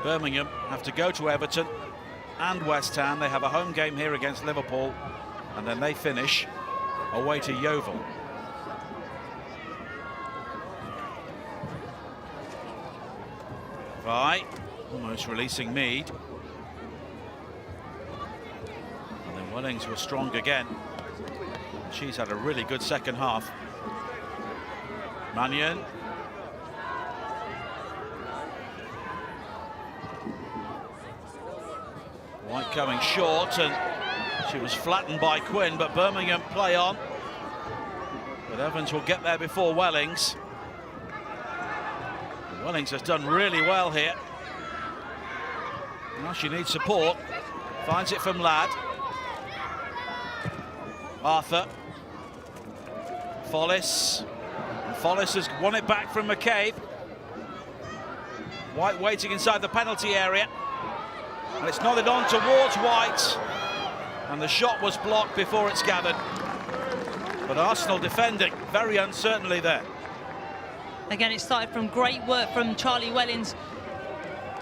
Birmingham have to go to Everton and West Ham. They have a home game here against Liverpool, and then they finish away to Yeovil. Vi almost releasing Mead. Wellings was strong again. She's had a really good second half. Mannion. White coming short, and she was flattened by Quinn, but Birmingham play on. But Evans will get there before Wellings. Wellings has done really well here. Now she needs support. Finds it from Ladd. Arthur. Follis. And Follis has won it back from McCabe. White waiting inside the penalty area. And it's nodded on towards White. And the shot was blocked before it's gathered. But Arsenal defending very uncertainly there. Again, it started from great work from Charlie Wellings,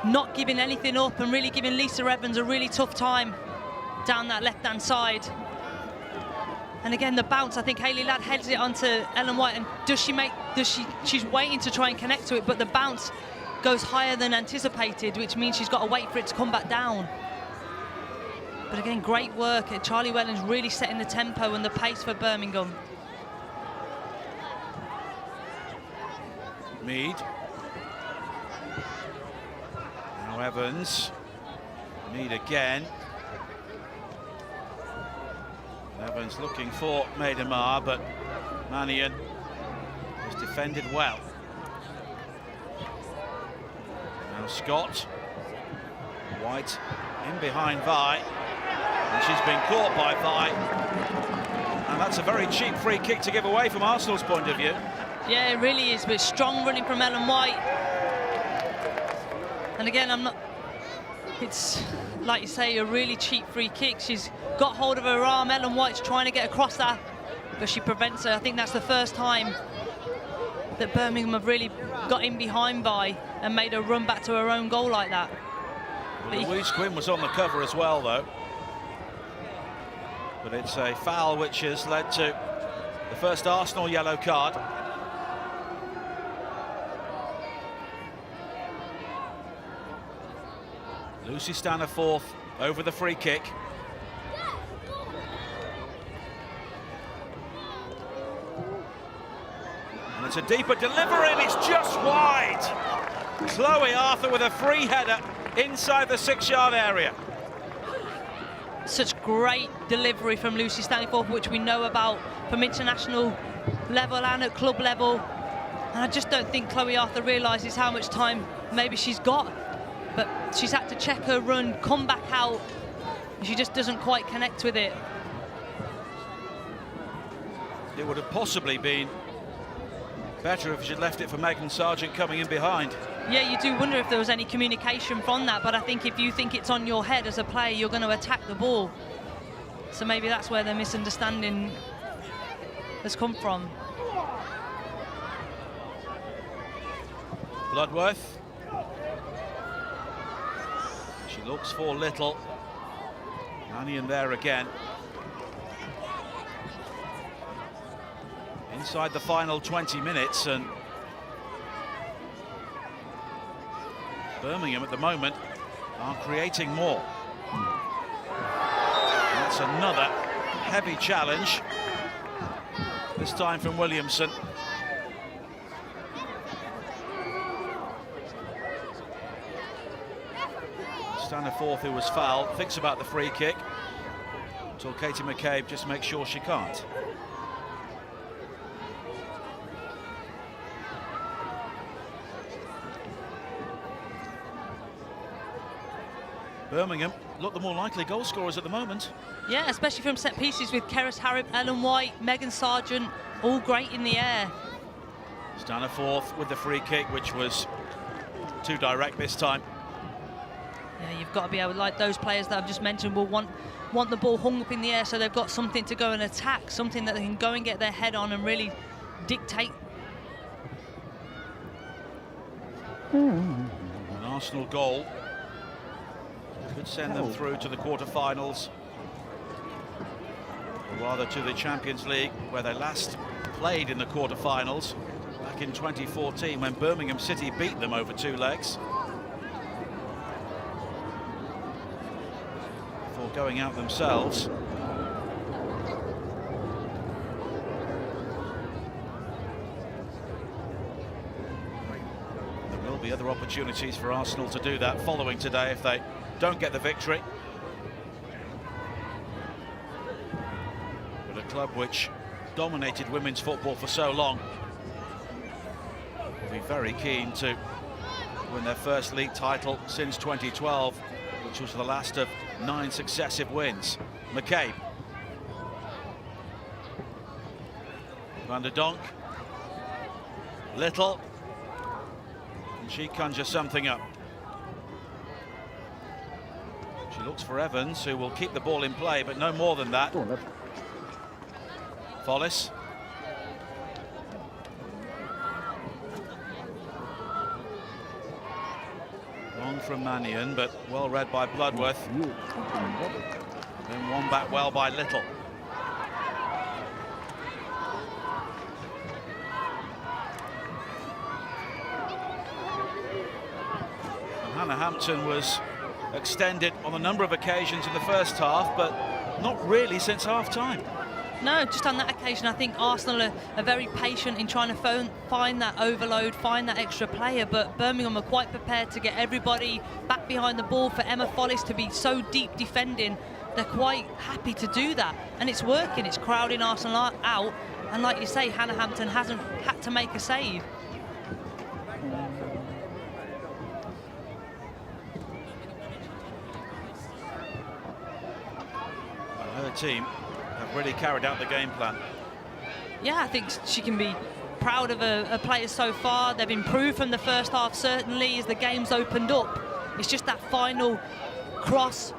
not giving anything up and really giving Lisa Evans a really tough time down that left-hand side. And again, the bounce, I think Hayley Ladd heads it onto Ellen White, and she's waiting to try and connect to it, but the bounce goes higher than anticipated, which means she's got to wait for it to come back down. But again, great work. Charlie Wellings really setting the tempo and the pace for Birmingham. Mead. Now Evans. Mead again. Evans looking for Maidemar, but Mannion has defended well. Now Scott. White in behind Vi. And she's been caught by Vi. And that's a very cheap free kick to give away from Arsenal's point of view. Yeah, it really is, but strong running from Ellen White. And again, it's, like you say, a really cheap free kick. She's got hold of her arm. Ellen White's trying to get across that, but she prevents her. I think that's the first time that Birmingham have really got in behind Vi and made her run back to her own goal like that. Well, Louise Quinn was on the cover as well, though. But it's a foul which has led to the first Arsenal yellow card. Lucy Staniforth over the free kick. And it's a deeper delivery, and it's just wide. Chloe Arthur with a free header inside the 6-yard area. Such great delivery from Lucy Staniforth, which we know about from international level and at club level. And I just don't think Chloe Arthur realises how much time maybe she's got. But she's had to check her run, come back out, and she just doesn't quite connect with it. It would have possibly been better if she'd left it for Megan Sargent coming in behind. Yeah, you do wonder if there was any communication from that, but I think if you think it's on your head as a player, you're going to attack the ball. So maybe that's where the misunderstanding has come from. Bloodworth. She looks for Little. Mannion there again. Inside the final 20 minutes, and Birmingham at the moment are creating more. That's another heavy challenge, this time from Williamson. Staniforth, who was fouled, thinks about the free kick until Katie McCabe just makes sure she can't. Birmingham look the more likely goal scorers at the moment. Yeah, especially from set pieces with Keris Harrop, Ellen White, Megan Sargent, all great in the air. Staniforth with the free kick, which was too direct this time. Yeah, you've got to be able, like those players that I've just mentioned, will want the ball hung up in the air so they've got something to go and attack, something that they can go and get their head on and really dictate. An Arsenal goal could send them through to the quarter-finals, or rather to the Champions League, where they last played in the quarter-finals back in 2014 when Birmingham City beat them over 2 legs. Before going out themselves. There will be other opportunities for Arsenal to do that following today if they don't get the victory. But a club which dominated women's football for so long will be very keen to win their first league title since 2012, which was the last of 9 successive wins. McCabe. Van der Donk. Little. And she conjures something up. She looks for Evans, who will keep the ball in play, but no more than that. Follis. Long from Mannion, but well read by Bloodworth. Then one back well by Little. And Hannah Hampton was extended on a number of occasions in the first half, but not really since half-time. No, just on that occasion, I think Arsenal are very patient in trying to find that overload, find that extra player, but Birmingham are quite prepared to get everybody back behind the ball. For Emma Follis to be so deep defending, they're quite happy to do that, and it's working. It's crowding Arsenal out, and like you say, Hannah Hampton hasn't had to make a save. Her team have really carried out the game plan. Yeah, I think she can be proud of her players so far. They've improved from the first half, certainly, as the game's opened up. It's just that final cross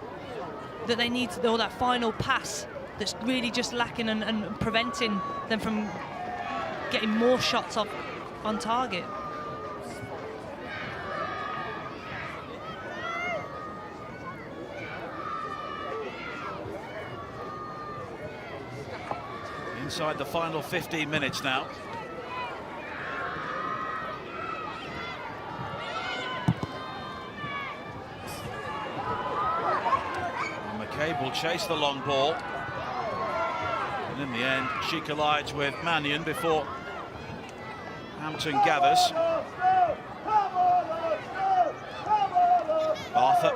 that they need, or that final pass, that's really just lacking and preventing them from getting more shots off on target. Inside the final 15 minutes now. And McCabe will chase the long ball. And in the end, she collides with Mannion before Hampton gathers. Arthur.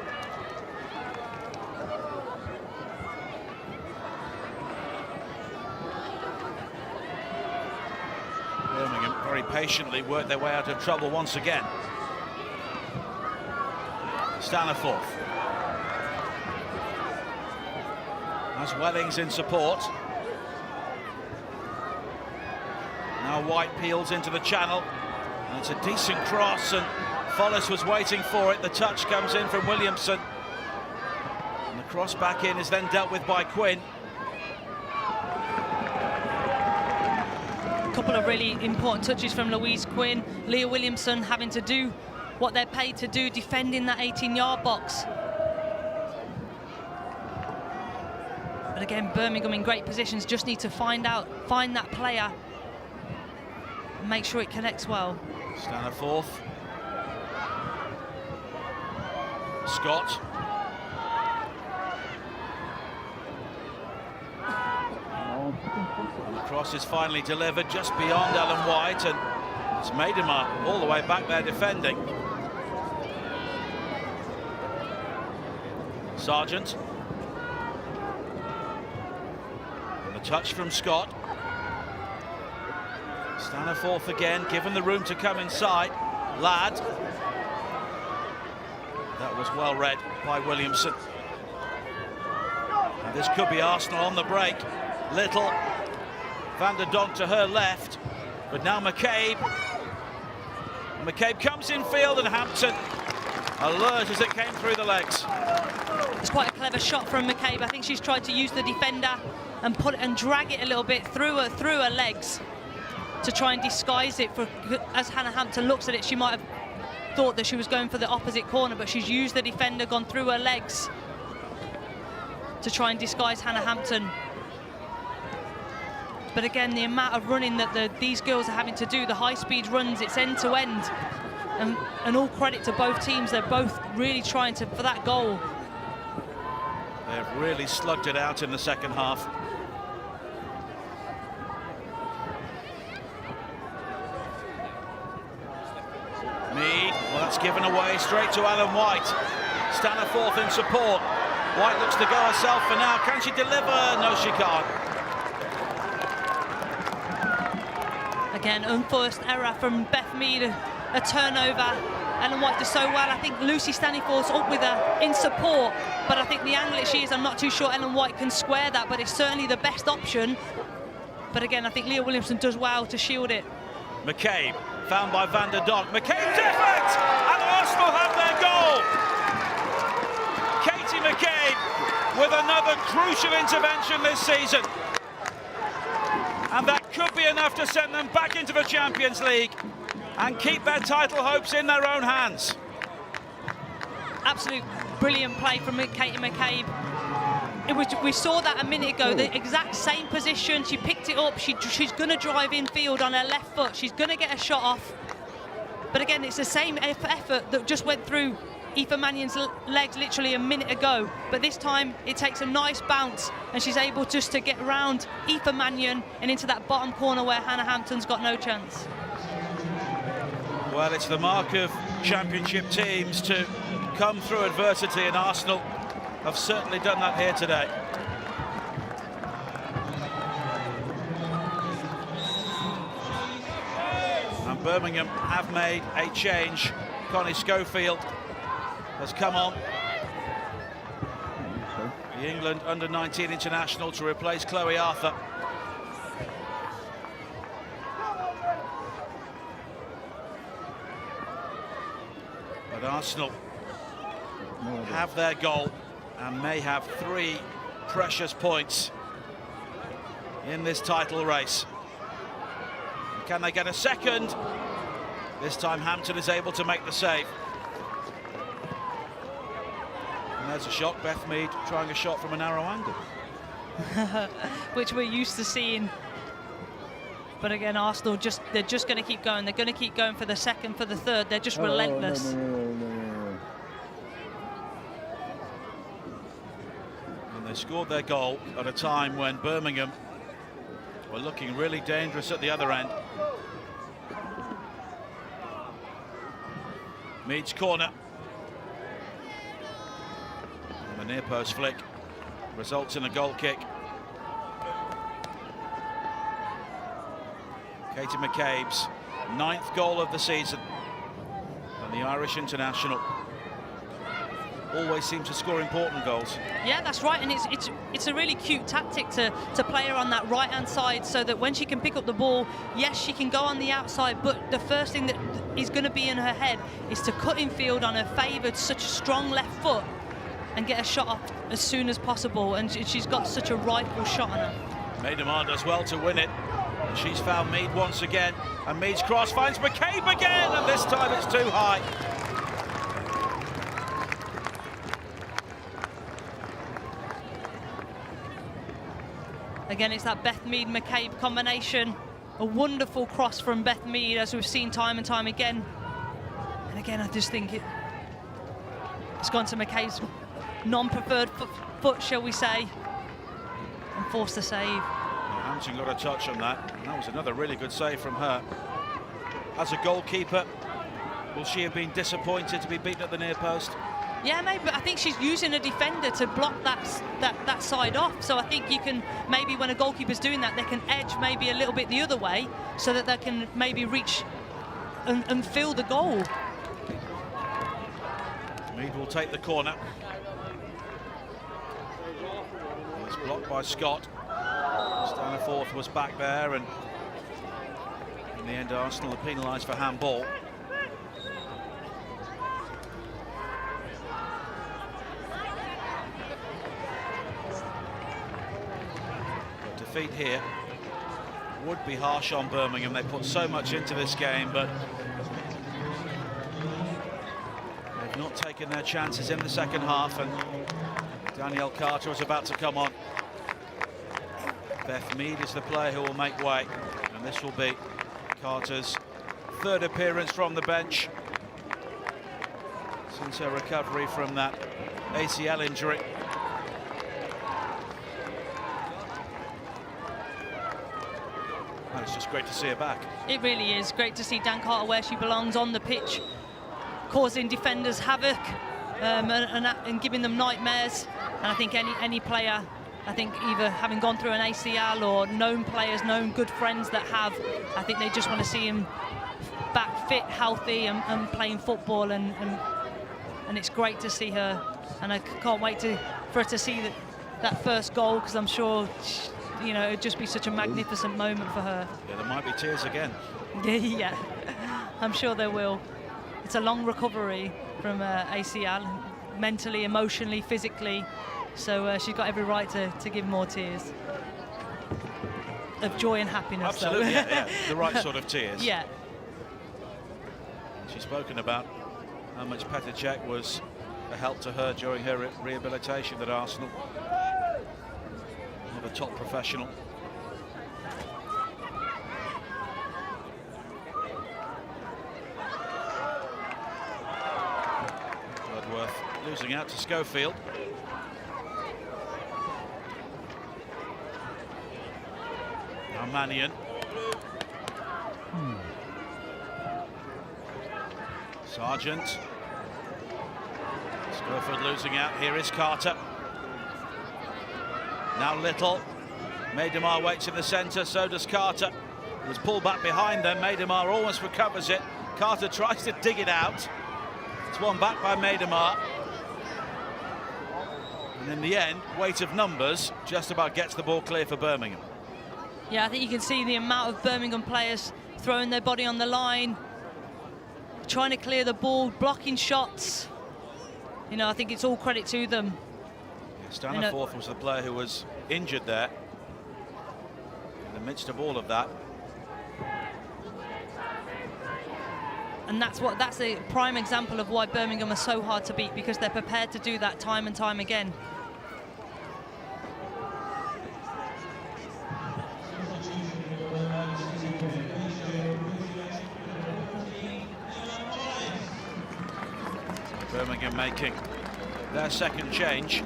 Birmingham very patiently worked their way out of trouble once again. Staniforth. As Wellings in support. Now White peels into the channel. And it's a decent cross, and Follis was waiting for it. The touch comes in from Williamson. And the cross back in is then dealt with by Quinn. Couple of really important touches from Louise Quinn. Leah Williamson having to do what they're paid to do, defending that 18-yard box. But again, Birmingham in great positions, just need to find that player and make sure it connects well. Staniforth. Scott. And the cross is finally delivered just beyond Ellen White, and it's Maidema all the way back there defending. Sargent. And the touch from Scott. Staniforth again, given the room to come inside. Ladd. That was well read by Williamson. And this could be Arsenal on the break. Little. Van der Donk to her left, but now McCabe. McCabe comes in field, and Hampton alert as it came through the legs. It's quite a clever shot from McCabe. I think she's tried to use the defender and put it and drag it a little bit through her legs to try and disguise it. As Hannah Hampton looks at it, she might have thought that she was going for the opposite corner, but she's used the defender, gone through her legs to try and disguise Hannah Hampton. But again, the amount of running that these girls are having to do, the high-speed runs, it's end-to-end. And all credit to both teams. They're both really trying for that goal. They've really slugged it out in the second half. Mead, well, that's given away straight to Ellen White. Staniforth in support. White looks to go herself for now. Can she deliver? No, she can't. Again, unforced error from Beth Mead, a turnover. Ellen White does so well. I think Lucy Staniforth's up with her in support, but I think the angle she is, I'm not too sure Ellen White can square that, but it's certainly the best option. But again, I think Leah Williamson does well to shield it. McCabe, found by Van der Donk. McCabe different! And Arsenal have their goal! Katie McCabe with another crucial intervention this season. And that could be enough to send them back into the Champions League and keep their title hopes in their own hands. Absolute brilliant play from Katie McCabe. We saw that a minute ago, the exact same position. She picked it up. She's going to drive infield on her left foot. She's going to get a shot off. But again, it's the same effort that just went through Aoife Mannion's legs literally a minute ago. But this time, it takes a nice bounce, and she's able just to get around Aoife Mannion and into that bottom corner where Hannah Hampton's got no chance. Well, it's the mark of championship teams to come through adversity, and Arsenal have certainly done that here today. And Birmingham have made a change. Connie Schofield has come on, the England under-19 international, to replace Chloe Arthur. But Arsenal have their goal and may have 3 precious points in this title race. Can they get a second? This time Hampton is able to make the save. And there's a shot, Beth Mead trying a shot from a narrow angle. Which we're used to seeing. But again, Arsenal, they're just going to keep going. They're going to keep going for the second, for the third. They're just relentless. No. And they scored their goal at a time when Birmingham were looking really dangerous at the other end. Mead's corner. And the near post flick results in a goal kick. Katie McCabe's 9th goal of the season, and the Irish international always seems to score important goals. Yeah, that's right, and it's a really cute tactic to play her on that right-hand side, so that when she can pick up the ball, yes, she can go on the outside, but the first thing that is going to be in her head is to cut in field on her favoured, such a strong left foot, and get a shot off as soon as possible, and she's got such a rifle shot on her. Maidemar does well to win it. She's found Mead once again, and Mead's cross finds McCabe again, and this time it's too high. Again, it's that Beth Mead-McCabe combination. A wonderful cross from Beth Mead, as we've seen time and time again. And again, I just think it's gone to McCabe's non-preferred foot, shall we say, and forced the save. Hampton got a touch on that, and that was another really good save from her. As a goalkeeper, will she have been disappointed to be beaten at the near post? Yeah, maybe, but I think she's using a defender to block that side off. So I think you can, maybe when a goalkeeper's doing that, they can edge maybe a little bit the other way, so that they can maybe reach and fill the goal. Mead will take the corner. It's blocked by Scott. Staniforth was back there, and in the end Arsenal are penalised for handball. But defeat here would be harsh on Birmingham. They put so much into this game, but they've not taken their chances in the second half, and Danielle Carter is about to come on. Beth Mead is the player who will make way, and this will be Carter's 3rd appearance from the bench since her recovery from that ACL injury. And it's just great to see her back. It really is great to see Dan Carter where she belongs, on the pitch, causing defenders havoc and giving them nightmares. And I think any player, I think either having gone through an ACL or known players, known good friends that have, I think they just want to see him back fit, healthy, and playing football, and it's great to see her, and I can't wait for her to see that first goal, because I'm sure, you know, it'd just be such a magnificent moment for her. Yeah, there might be tears again. Yeah, I'm sure there will. It's a long recovery from ACL, mentally, emotionally, physically, so she's got every right to give more tears of joy and happiness. Absolutely, yeah, the right sort of tears. Yeah. She's spoken about how much Petr Cech was a help to her during her rehabilitation at Arsenal. Another top professional. Bloodworth losing out to Schofield. Now Mannion. Sargent. Schofield losing out. Here is Carter. Now Little. Maidemar waits in the centre, so does Carter. It was pulled back behind them. Maidemar almost recovers it. Carter tries to dig it out. It's won back by Maidemar. And in the end, weight of numbers just about gets the ball clear for Birmingham. Yeah, I think you can see the amount of Birmingham players throwing their body on the line, trying to clear the ball, blocking shots. You know, I think it's all credit to them. Staniforth was the player who was injured there. In the midst of all of that. And that's a prime example of why Birmingham are so hard to beat, because they're prepared to do that time and time again. Birmingham making their second change.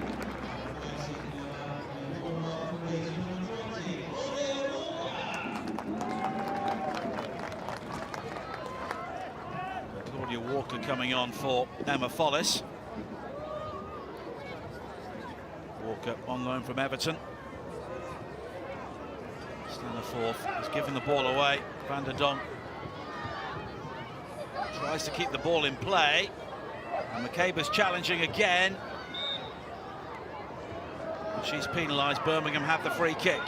Claudia Walker coming on for Emma Follis. Walker on loan from Everton. Staniforth has given the ball away. Van der Donk tries to keep the ball in play. And McCabe's challenging again. She's penalised. Birmingham have the free kick.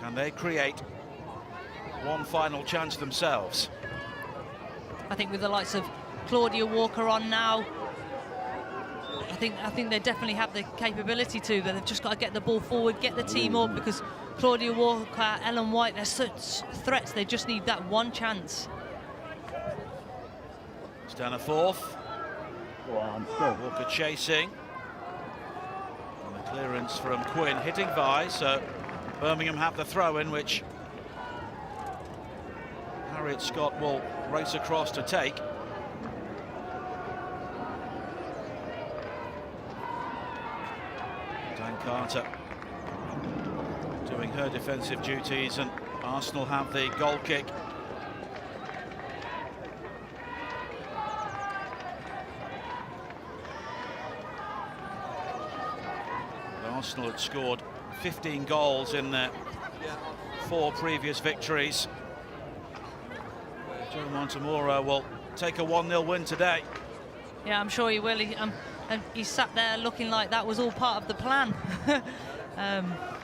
Can they create one final chance themselves? I think with the likes of Claudia Walker on now, I think they definitely have the capability to, but they've just got to get the ball forward, get the team up, because Claudia Walker, Ellen White, they're such threats. They just need that one chance. Staniforth. Walker chasing. And the clearance from Quinn hitting Vi, so Birmingham have the throw-in, which Harriet Scott will race across to take. Dan Carter doing her defensive duties, and Arsenal have the goal kick. Arsenal had scored 15 goals in their 4 previous victories. Joe Montemora will take a 1-0 win today. Yeah, I'm sure he will. He sat there looking like that was all part of the plan.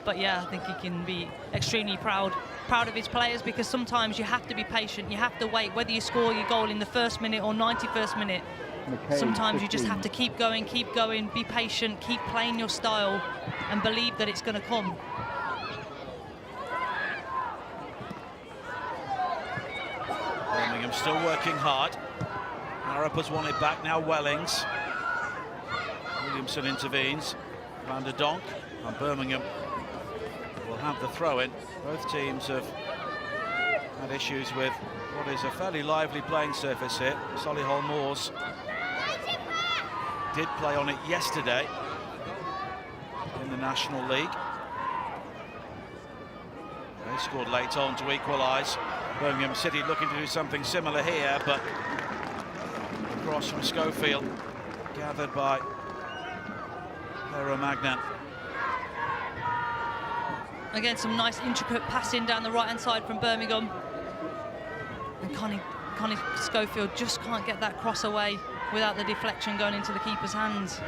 But yeah, I think he can be extremely proud of his players, because sometimes you have to be patient, you have to wait, whether you score your goal in the first minute or 91st minute. Sometimes you just have to keep going, be patient, keep playing your style, and believe that it's going to come. Birmingham still working hard. Harrop has won it back, now Wellings. Williamson intervenes. Van der Donk, and Birmingham will have the throw-in. Both teams have had issues with what is a fairly lively playing surface here. Solihull Moors did play on it yesterday in the National League. They scored late on to equalise. Birmingham City looking to do something similar here, but across from Schofield, gathered by Pero Magnan. Again, some nice intricate passing down the right-hand side from Birmingham. And Connie Schofield just can't get that cross away without the deflection going into the keeper's hands.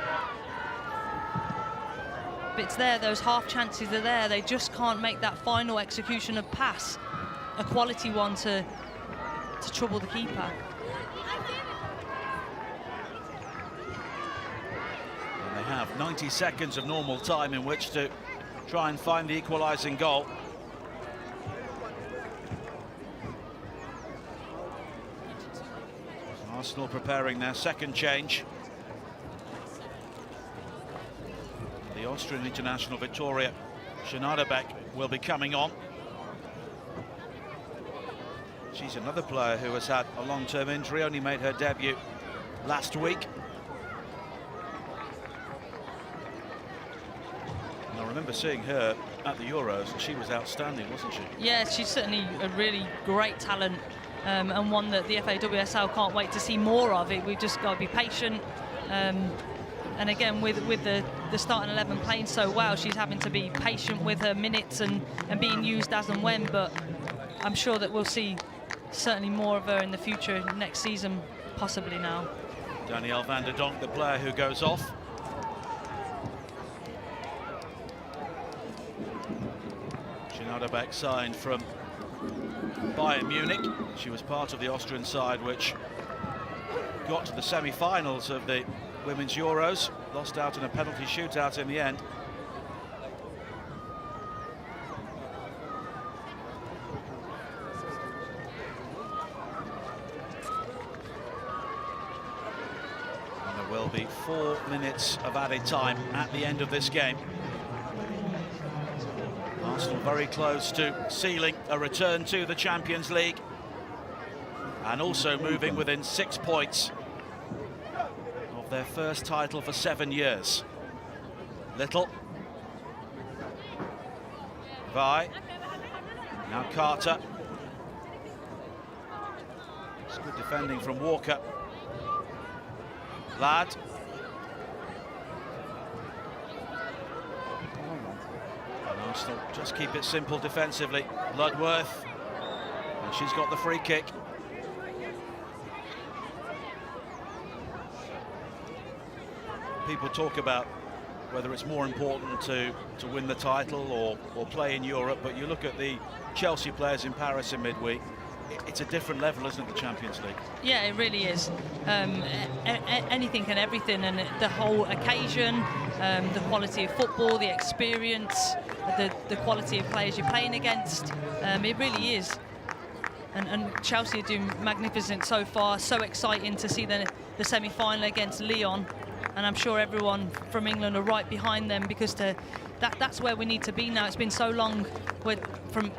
But it's there, those half chances are there. They just can't make that final execution of pass, a quality one to trouble the keeper. And they have 90 seconds of normal time in which to try and find the equalising goal. Arsenal preparing their second change. The Austrian international Victoria Schneiderbeck will be coming on. She's another player who has had a long-term injury, only made her debut last week. And I remember seeing her at the Euros, and she was outstanding, wasn't she? Yeah, she's certainly a really great talent, and one that the FA WSL can't wait to see more of. We've just got to be patient. And again, with the starting 11 playing so well, she's having to be patient with her minutes and being used as and when. But I'm sure that we'll see certainly more of her in the future, next season, possibly now. Danielle van der Donk, the player who goes off. Schneiderbeck signed from Bayern Munich. She was part of the Austrian side which got to the semi-finals of the Women's Euros, lost out in a penalty shootout in the end. And there will be 4 minutes of added time at the end of this game. Arsenal very close to sealing a return to the Champions League, and also moving within 6 points of their first title for 7 years. Little. Vi. Now Carter. It's good defending from Walker. Ladd. And Arsenal just keep it simple defensively. Bloodworth. And she's got the free kick. People talk about whether it's more important to win the title or play in Europe, but you look at the Chelsea players in Paris in midweek, it's a different level, isn't it, the Champions League? Yeah, it really is. Anything and everything, and the whole occasion, the quality of football, the experience, the quality of players you're playing against, it really is. And Chelsea are doing magnificent so far. So exciting to see the semi-final against Lyon. And I'm sure everyone from England are right behind them, because that's where we need to be now. It's been so long from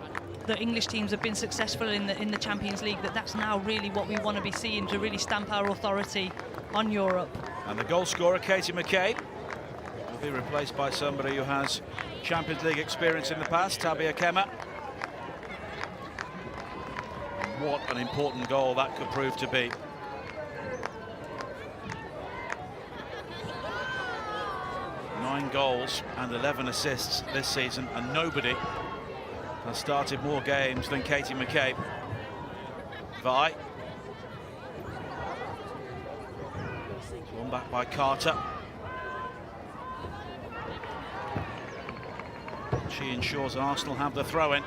the English teams have been successful in the Champions League that's now really what we want to be seeing, to really stamp our authority on Europe. And the goal scorer, Katie McCabe, will be replaced by somebody who has Champions League experience in the past, Tabia Kemmer. What an important goal that could prove to be. Nine goals and 11 assists this season, and nobody has started more games than Katie McCabe. Vi. One back by Carter. She ensures Arsenal have the throw-in.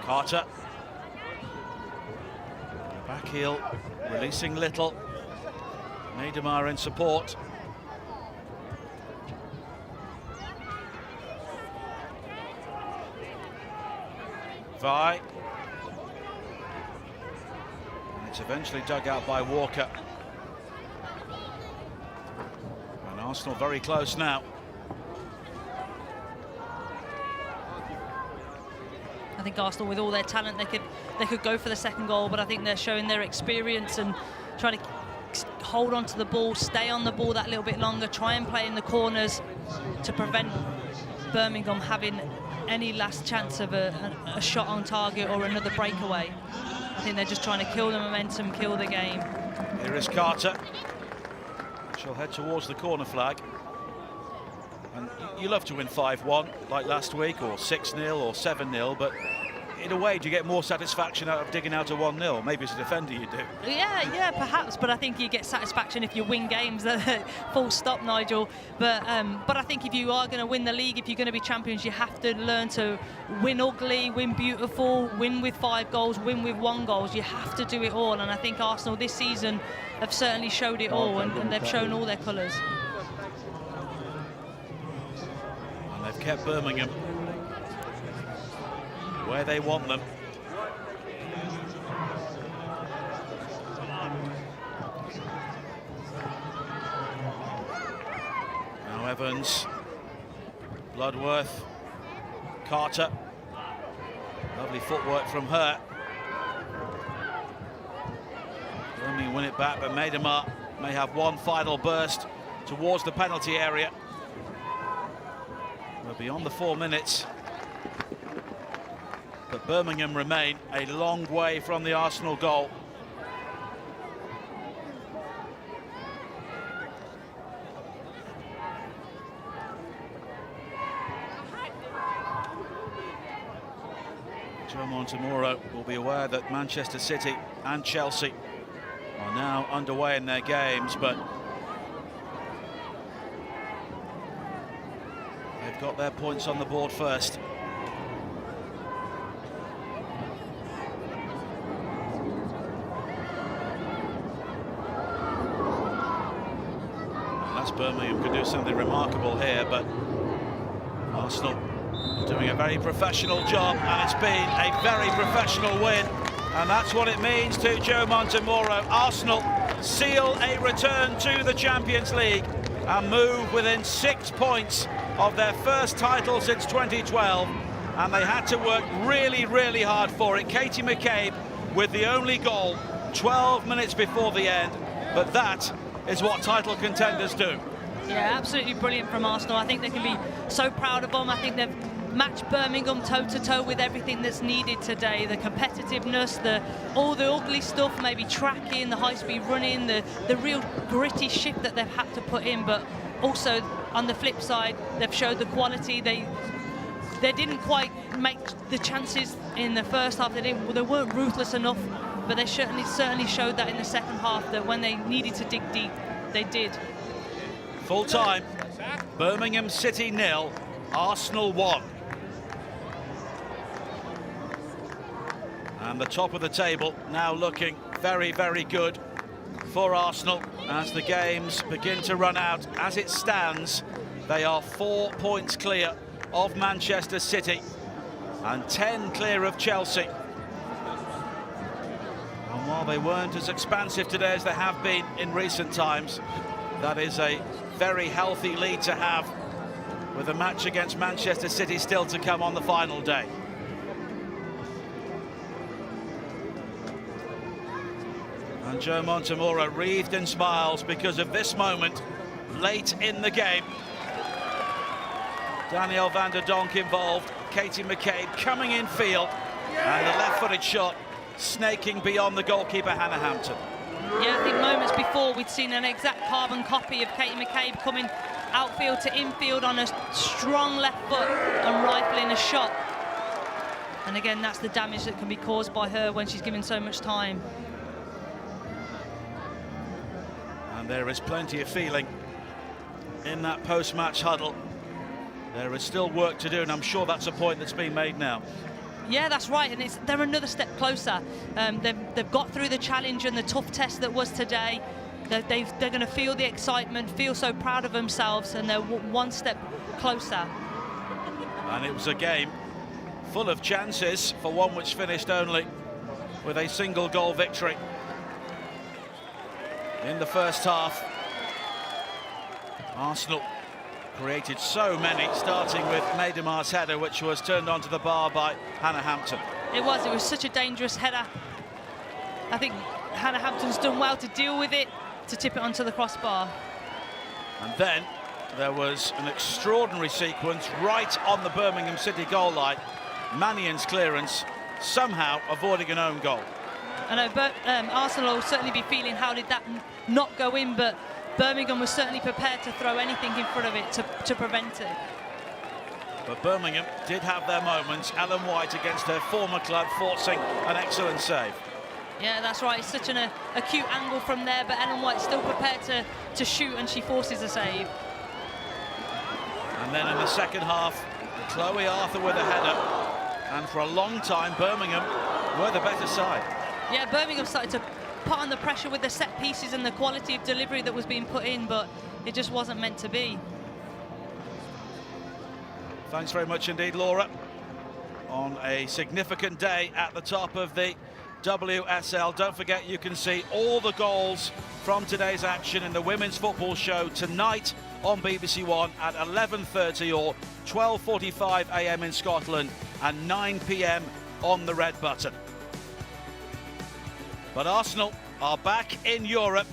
Carter. Back heel, releasing Little. Neidemar in support. Vi. And it's eventually dug out by Walker. And Arsenal very close now. I think Arsenal, with all their talent, they could go for the second goal, but I think they're showing their experience and trying to hold on to the ball, stay on the ball that little bit longer, try and play in the corners to prevent Birmingham having any last chance of a shot on target or another breakaway. I think they're just trying to kill the momentum, kill the game. Here is Carter. She'll head towards the corner flag. And you love to win 5-1 like last week, or 6-0 or 7-0, but in a way, do you get more satisfaction out of digging out a 1-0? Maybe as a defender you do. Yeah, perhaps, but I think you get satisfaction if you win games. Full stop, Nigel. But I think if you are going to win the league, if you're going to be champions, you have to learn to win ugly, win beautiful, win with 5 goals, win with 1 goal. You have to do it all, and I think Arsenal this season have certainly showed it all, and they've shown all their colours. And they've kept Birmingham where they want them. Now Evans, Bloodworth, Carter. Lovely footwork from her. Birmingham win it back, but Maidema may have one final burst towards the penalty area. We're beyond the 4 minutes. But Birmingham remain a long way from the Arsenal goal. Joe Montemurro will be aware that Manchester City and Chelsea are now underway in their games, but they've got their points on the board first. Birmingham could do something remarkable here, but Arsenal are doing a very professional job, and it's been a very professional win, and that's what it means to Joe Montemurro. Arsenal seal a return to the Champions League and move within 6 points of their first title since 2012, and they had to work really, really hard for it. Katie McCabe with the only goal 12 minutes before the end, but that is what title contenders do. Yeah, absolutely brilliant from Arsenal. I think they can be so proud of them. I think they've matched Birmingham toe-to-toe with everything that's needed today. The competitiveness, all the ugly stuff, maybe tracking, the high-speed running, the real gritty shift that they've had to put in. But also, on the flip side, they've showed the quality. They didn't quite make the chances in the first half. They weren't ruthless enough. But they certainly showed that in the second half, that when they needed to dig deep, they did. Full time, Birmingham City 0, Arsenal 1. And the top of the table now looking very, very good for Arsenal as the games begin to run out. As it stands, they are 4 points clear of Manchester City and 10 clear of Chelsea. And while they weren't as expansive today as they have been in recent times, that is a very healthy lead to have, with a match against Manchester City still to come on the final day. And Joe Montemurro wreathed in smiles because of this moment late in the game. Danielle van der Donk involved, Katie McCabe coming in field, and a left-footed shot snaking beyond the goalkeeper Hannah Hampton. Yeah, I think moments before we'd seen an exact carbon copy of Katie McCabe coming outfield to infield on a strong left foot and rifling a shot. And again, that's the damage that can be caused by her when she's given so much time. And there is plenty of feeling in that post-match huddle. There is still work to do, and I'm sure that's a point that's been made now. Yeah, that's right, and they're another step closer. They've got through the challenge and the tough test that was today. They're going to feel the excitement, feel so proud of themselves, and they're one step closer. And it was a game full of chances for one which finished only with a single goal victory. In the first half, Arsenal created so many, starting with Maidema's header, which was turned onto the bar by Hannah Hampton. It was such a dangerous header. I think Hannah Hampton's done well to deal with it, to tip it onto the crossbar. And then there was an extraordinary sequence right on the Birmingham City goal line. Mannion's clearance somehow avoiding an own goal. I know Arsenal will certainly be feeling how did that not go in, but Birmingham was certainly prepared to throw anything in front of it to prevent it. But Birmingham did have their moments. Ellen White against her former club, forcing an excellent save. Yeah, that's right. It's such an acute angle from there, but Ellen White's still prepared to shoot, and she forces a save. And then in the second half, Chloe Arthur with a header. And for a long time, Birmingham were the better side. Yeah, Birmingham started to put on the pressure with the set pieces and the quality of delivery that was being put in, but it just wasn't meant to be. Thanks very much indeed, Laura. On a significant day at the top of the WSL. Don't forget, you can see all the goals from today's action in the Women's Football Show tonight on BBC One at 11:30 or 12:45 AM in Scotland and 9 PM on the red button. But Arsenal are back in Europe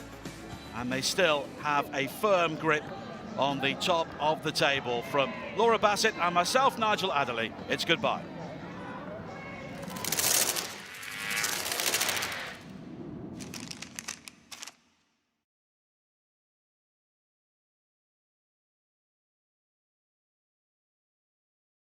and they still have a firm grip on the top of the table. From Laura Bassett and myself, Nigel Adderley, it's goodbye.